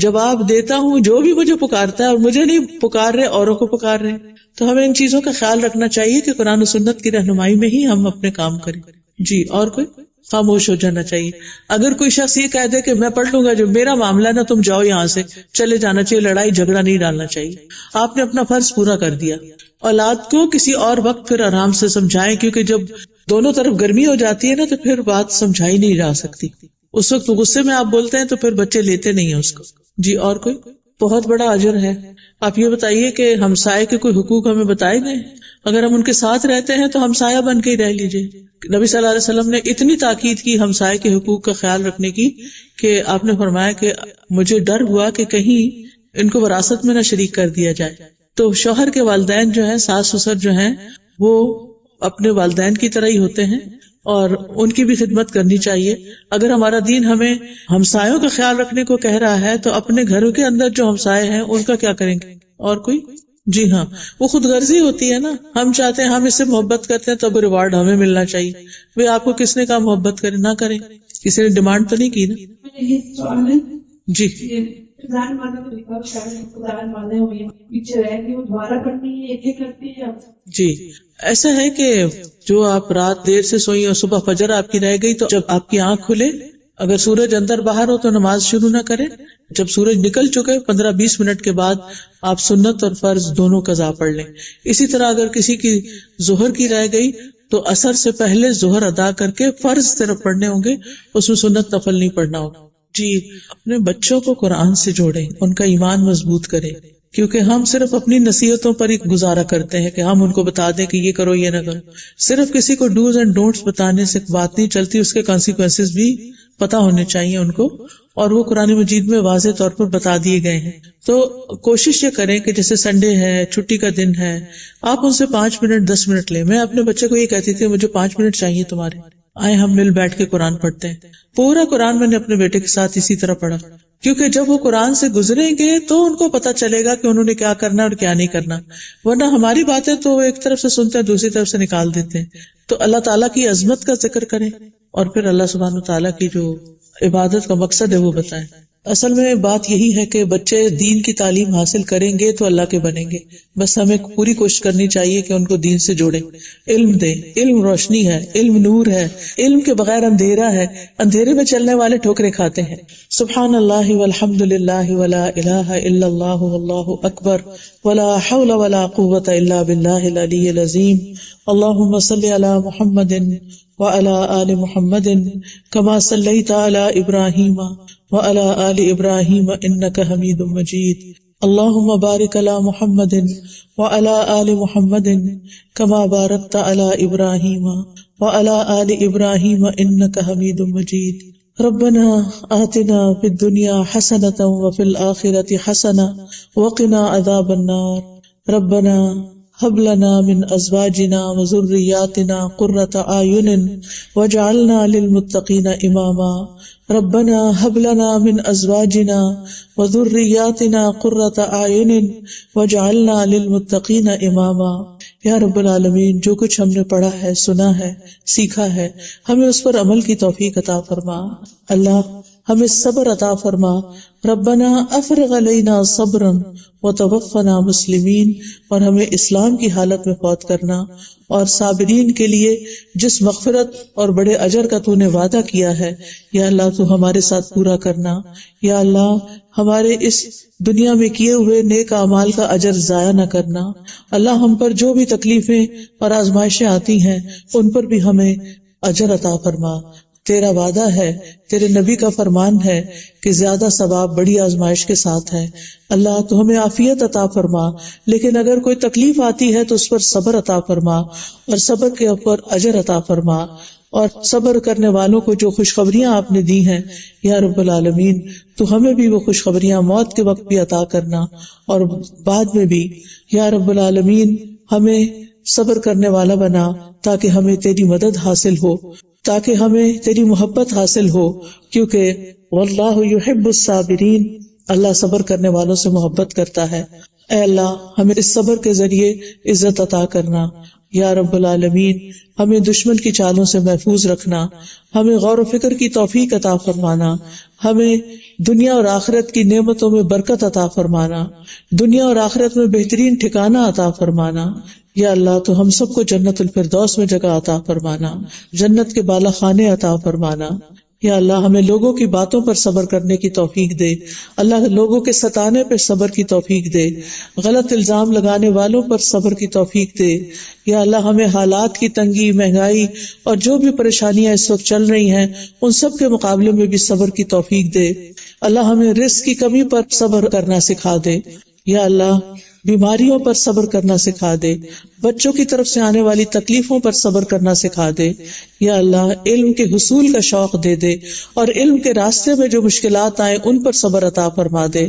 جواب دیتا ہوں جو بھی مجھے پکارتا ہے، اور مجھے نہیں پکار رہے، اوروں کو پکار رہے. تو ہمیں ان چیزوں کا خیال رکھنا چاہیے کہ قرآن و سنت کی رہنمائی میں ہی ہم اپنے کام کریں. جی. اور کوئی؟ خاموش ہو جانا چاہیے. اگر کوئی شخص یہ کہہ دے کہ میں پڑھ لوں گا، جو میرا معاملہ ہے نا، تم جاؤ یہاں سے، چلے جانا چاہیے. لڑائی جھگڑا نہیں ڈالنا چاہیے. آپ نے اپنا فرض پورا کر دیا. اولاد کو کسی اور وقت پھر آرام سے سمجھائیں، کیونکہ جب دونوں طرف گرمی ہو جاتی ہے نا تو پھر بات سمجھائی نہیں جا سکتی. اس وقت غصے میں آپ بولتے ہیں تو پھر بچے لیتے نہیں ہیں اس کو. جی. اور کوئی؟ بہت بڑا اجر ہے. آپ یہ بتائیے کہ ہمسائے کے کوئی حقوق ہمیں بتائے گئے؟ اگر ہم ان کے ساتھ رہتے ہیں تو ہمسایہ بن کے ہی رہ لیجیے. نبی صلی اللہ علیہ وسلم نے اتنی تاکید کی ہمسائے کے حقوق کا خیال رکھنے کی کہ آپ نے فرمایا کہ مجھے ڈر ہوا کہ کہیں ان کو وراثت میں نہ شریک کر دیا جائے. تو شوہر کے والدین جو ہیں، ساس سسر جو ہیں، وہ اپنے والدین کی طرح ہی ہوتے ہیں اور ان کی بھی خدمت کرنی چاہیے. اگر ہمارا دین ہمیں ہمسایوں کا خیال رکھنے کو کہہ رہا ہے تو اپنے گھروں کے اندر جو ہمسائے ہیں ان کا کیا کریں گے؟ اور کوئی؟ جی ہاں، وہ خود غرضی ہوتی ہے نا. ہم چاہتے ہیں، ہم اس سے محبت کرتے ہیں تو اب ریوارڈ ہمیں ملنا چاہیے. بھئی آپ کو کس نے کہا محبت کرے؟ نہ کریں. کسی نے ڈیمانڈ تو نہیں کی نا. جی. جی. ایسا ہے کہ جو آپ رات دیر سے سوئی اور صبح فجر آپ کی رہ گئی، تو جب آپ کی آنکھ کھلے، اگر سورج اندر باہر ہو تو نماز شروع نہ کریں. جب سورج نکل چکے 15-20 منٹ کے بعد آپ سنت اور فرض دونوں قضا پڑھ لیں. اسی طرح اگر کسی کی ظہر کی رہ گئی تو عصر سے پہلے ظہر ادا کر کے فرض صرف پڑھنے ہوں گے، اس میں سنت نفل نہیں پڑھنا ہوگا. جی. اپنے بچوں کو قرآن سے جوڑیں، ان کا ایمان مضبوط کریں، کیونکہ ہم صرف اپنی نصیحتوں پر ہی گزارا کرتے ہیں کہ ہم ان کو بتا دیں کہ یہ کرو یہ نہ کرو. صرف کسی کو ڈوز اینڈ ڈونٹس بتانے سے بات نہیں چلتی، اس کے کانسیکوینسز بھی پتا ہونے چاہیے ان کو، اور وہ قرآن مجید میں واضح طور پر بتا دیے گئے ہیں. تو کوشش یہ کریں کہ جیسے سنڈے ہے، چھٹی کا دن ہے، آپ ان سے 5 منٹ 10 منٹ لیں. میں اپنے بچے کو یہ کہتی تھی مجھے 5 منٹ چاہیے تمہارے، آئے ہم مل بیٹھ کے قرآن پڑھتے ہیں. پورا قرآن میں نے اپنے بیٹے کے ساتھ اسی طرح پڑھا، کیونکہ جب وہ قرآن سے گزریں گے تو ان کو پتا چلے گا کہ انہوں نے کیا کرنا اور کیا نہیں کرنا. ورنہ ہماری باتیں تو ایک طرف سے سنتے ہیں، دوسری طرف سے نکال دیتے ہیں. تو اللہ تعالیٰ کی عظمت کا ذکر کریں اور پھر اللہ سبحانہ تعالیٰ کی جو عبادت کا مقصد ہے وہ بتائیں. اصل میں بات یہی ہے کہ بچے دین کی تعلیم حاصل کریں گے تو اللہ کے بنیں گے. بس ہمیں پوری کوشش کرنی چاہیے کہ ان کو دین سے جوڑیں، علم دیں. علم روشنی ہے، علم نور ہے، علم کے بغیر اندھیرا ہے. اندھیرے میں چلنے والے ٹھوکریں کھاتے ہیں. سبحان اللہ والحمد للہ ولا الہ الا اللہ واللہ اکبر ولا حول ولا قوۃ الا باللہ العلی العظیم. اللہم صل علی محمد وعلى آل محمد كما صليت على إبراهيم وعلى آل إبراهيم إنك حميد مجيد. اللهم بارك على محمد وعلى آل محمد كما باركت على إبراهيم وعلى آل إبراهيم إنك حميد مجيد. ربنا آتنا في الدنيا حسنة وفي الآخرة حسنة وقنا عذاب النار. ربنا هب لنا من ازواجنا وذرياتنا قرة اعين واجعلنا للمتقين اماما. ربنا هب لنا من ازواجنا وذرياتنا قرة اعين واجعلنا للمتقين اماما. یا رب العالمین جو کچھ ہم نے پڑھا ہے، سنا ہے، سیکھا ہے، ہمیں اس پر عمل کی توفیق عطا فرما. اللہ ہمیں صبر عطا فرما. ربنا افرغ علینا صبرا وتوفنا مسلمین، اور ہمیں اسلام کی حالت میں فوت کرنا، اور صابرین کے لیے جس مغفرت اور بڑے اجر کا تو نے وعدہ کیا ہے یا اللہ تو ہمارے ساتھ پورا کرنا. یا اللہ ہمارے اس دنیا میں کیے ہوئے نیک اعمال کا اجر ضائع نہ کرنا. اللہ ہم پر جو بھی تکلیفیں اور آزمائشیں آتی ہیں ان پر بھی ہمیں اجر عطا فرما. تیرا وعدہ ہے، تیرے نبی کا فرمان ہے کہ زیادہ ثواب بڑی آزمائش کے ساتھ ہے. اللہ تو ہمیں عافیت عطا فرما، لیکن اگر کوئی تکلیف آتی ہے تو اس پر صبر عطا فرما، اور صبر کے اوپر اجر عطا فرما. اور صبر کرنے والوں کو جو خوشخبریاں آپ نے دی ہیں یا رب العالمین، تو ہمیں بھی وہ خوشخبریاں موت کے وقت بھی عطا کرنا اور بعد میں بھی. یا رب العالمین ہمیں صبر کرنے والا بنا تاکہ ہمیں تیری مدد حاصل ہو، تاکہ ہمیں تیری محبت حاصل ہو، کیونکہ واللہ یحب الصابرین، اللہ صبر کرنے والوں سے محبت کرتا ہے. اے اللہ ہمیں اس صبر کے ذریعے عزت عطا کرنا. یا رب العالمین ہمیں دشمن کی چالوں سے محفوظ رکھنا، ہمیں غور و فکر کی توفیق عطا فرمانا، ہمیں دنیا اور آخرت کی نعمتوں میں برکت عطا فرمانا، دنیا اور آخرت میں بہترین ٹھکانہ عطا فرمانا. یا اللہ تو ہم سب کو جنت الفردوس میں جگہ عطا فرمانا، جنت کے بالا خانے عطا فرمانا. یا اللہ ہمیں لوگوں کی باتوں پر صبر کرنے کی توفیق دے. اللہ لوگوں کے ستانے پر صبر کی توفیق دے، غلط الزام لگانے والوں پر صبر کی توفیق دے. یا اللہ ہمیں حالات کی تنگی، مہنگائی اور جو بھی پریشانیاں اس وقت چل رہی ہیں ان سب کے مقابلے میں بھی صبر کی توفیق دے. اللہ ہمیں رزق کی کمی پر صبر کرنا سکھا دے. یا اللہ بیماریوں پر صبر کرنا سکھا دے، بچوں کی طرف سے آنے والی تکلیفوں پر صبر کرنا سکھا دے. یا اللہ علم کے حصول کا شوق دے دے، اور علم کے راستے میں جو مشکلات آئیں ان پر صبر عطا فرما دے.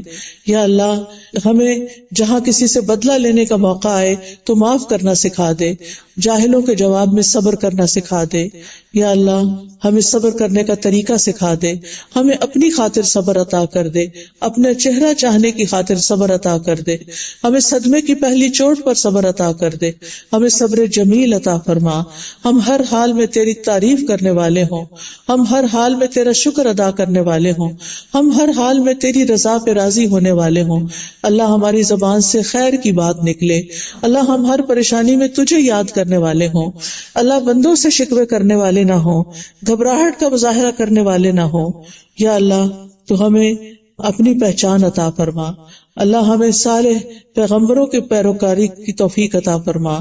یا اللہ ہمیں جہاں کسی سے بدلہ لینے کا موقع آئے تو معاف کرنا سکھا دے، جاہلوں کے جواب میں صبر کرنا سکھا دے. یا اللہ ہمیں صبر کرنے کا طریقہ سکھا دے، ہمیں اپنی خاطر صبر عطا کر دے، اپنے چہرہ چاہنے کی خاطر صبر عطا کر دے، ہمیں صدمے کی پہلی چوٹ پر صبر عطا کر دے، ہمیں صبر جمیل عطا فرما. ہم ہر حال میں تیری تعریف کرنے والے ہوں، ہم ہر حال میں تیرا شکر ادا کرنے والے ہوں، ہم ہر حال میں تیری رضا پہ راضی ہونے والے ہوں. اللہ ہماری زبان سے خیر کی بات نکلے. اللہ ہم ہر پریشانی میں تجھے یاد کرنے والے ہوں. اللہ بندوں سے شکوے کرنے والے نہ ہوں، گھبراہٹ کا مظاہرہ کرنے والے نہ ہوں. یا اللہ تو ہمیں اپنی پہچان عطا فرما. اللہ ہمیں صالح پیغمبروں کے پیروکاری کی توفیق عطا فرما.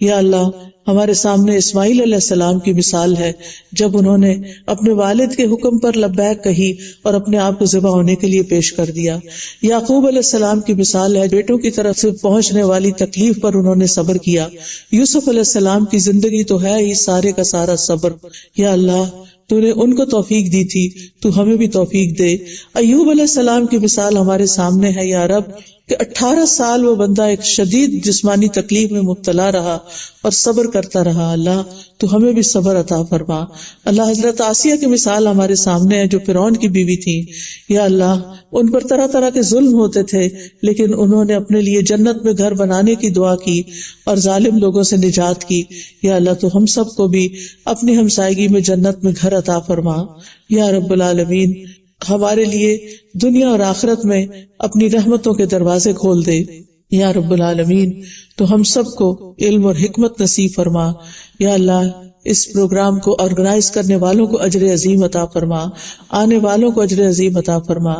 یا اللہ ہمارے سامنے اسماعیل علیہ السلام کی مثال ہے، جب انہوں نے اپنے والد کے حکم پر لبیک کہی اور اپنے آپ کو ذبح ہونے کے لیے پیش کر دیا. یعقوب علیہ السلام کی مثال ہے، بیٹوں کی طرف سے پہنچنے والی تکلیف پر انہوں نے صبر کیا. یوسف علیہ السلام کی زندگی تو ہے ہی سارے کا سارا صبر. یا اللہ تو نے ان کو توفیق دی تھی، تو ہمیں بھی توفیق دے. ایوب علیہ السلام کی مثال ہمارے سامنے ہے یا رب، کہ 18 سال وہ بندہ ایک شدید جسمانی تکلیف میں مبتلا رہا اور صبر کرتا رہا. اللہ تو ہمیں بھی صبر عطا فرما. اللہ حضرت آسیہ کی مثال ہمارے سامنے ہے جو فرعون کی بیوی تھی. یا اللہ ان پر طرح طرح کے ظلم ہوتے تھے، لیکن انہوں نے اپنے لیے جنت میں گھر بنانے کی دعا کی اور ظالم لوگوں سے نجات کی. یا اللہ تو ہم سب کو بھی اپنی ہمسائیگی میں جنت میں گھر عطا فرما. یا رب العالمین ہمارے لیے دنیا اور آخرت میں اپنی رحمتوں کے دروازے کھول دے. یا رب العالمین تو ہم سب کو علم اور حکمت نصیب فرما. یا اللہ اس پروگرام کو آرگنائز کرنے والوں کو اجر عظیم عطا فرما، آنے والوں کو اجر عظیم عطا فرما،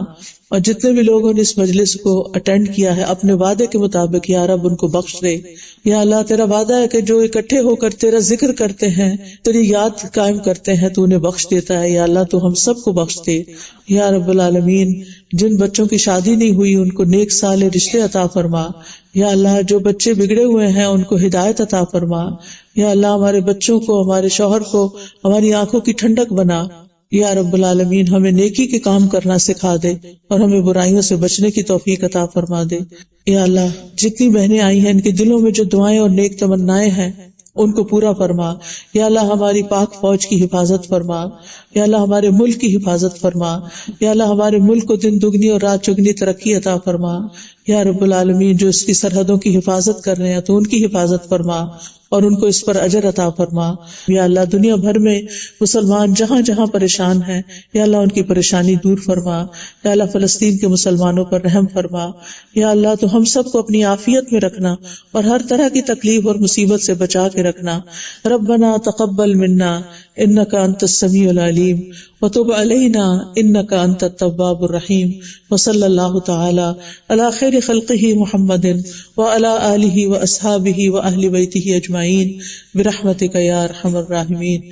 اور جتنے بھی لوگوں نے اس مجلس کو اٹینڈ کیا ہے اپنے وعدے کے مطابق یا رب ان کو بخش دے. یا اللہ تیرا وعدہ ہے کہ جو اکٹھے ہو کر تیرا ذکر کرتے ہیں، تیری یاد قائم کرتے ہیں، تو انہیں بخش دیتا ہے. یا اللہ تو ہم سب کو بخش دے. یا رب العالمین جن بچوں کی شادی نہیں ہوئی ان کو نیک صالح رشتے عطا فرما. یا اللہ جو بچے بگڑے ہوئے ہیں ان کو ہدایت عطا فرما. یا اللہ ہمارے بچوں کو، ہمارے شوہر کو ہماری آنکھوں کی ٹھنڈک بنا. یا رب العالمین ہمیں نیکی کے کام کرنا سکھا دے اور ہمیں برائیوں سے بچنے کی توفیق عطا فرما دے. یا اللہ جتنی بہنیں آئی ہیں ان کے دلوں میں جو دعائیں اور نیک تمنائیں ہیں ان کو پورا فرما. یا اللہ ہماری پاک فوج کی حفاظت فرما. یا اللہ ہمارے ملک کی حفاظت فرما، یا اللہ ہمارے ملک کو دن دگنی اور رات چگنی ترقی عطا فرما، یا رب العالمین جو اس کی سرحدوں کی حفاظت کر رہے ہیں تو ان کی حفاظت فرما اور ان کو اس پر اجر عطا فرما۔ یا اللہ دنیا بھر میں مسلمان جہاں جہاں پریشان ہیں یا اللہ ان کی پریشانی دور فرما، یا اللہ فلسطین کے مسلمانوں پر رحم فرما، یا اللہ تو ہم سب کو اپنی عافیت میں رکھنا اور ہر طرح کی تکلیف اور مصیبت سے بچا کے رکھنا۔ ربنا تقبل منا انک انت السمیع العلیم وتب علینا انک انت التواب الرحیم، وصلی اللہ تعالی علی خیر خلقہ محمد وعلی آلہ واصحابہ واہل بیتہ اجمعین برحمتک یا ارحم الراحمین۔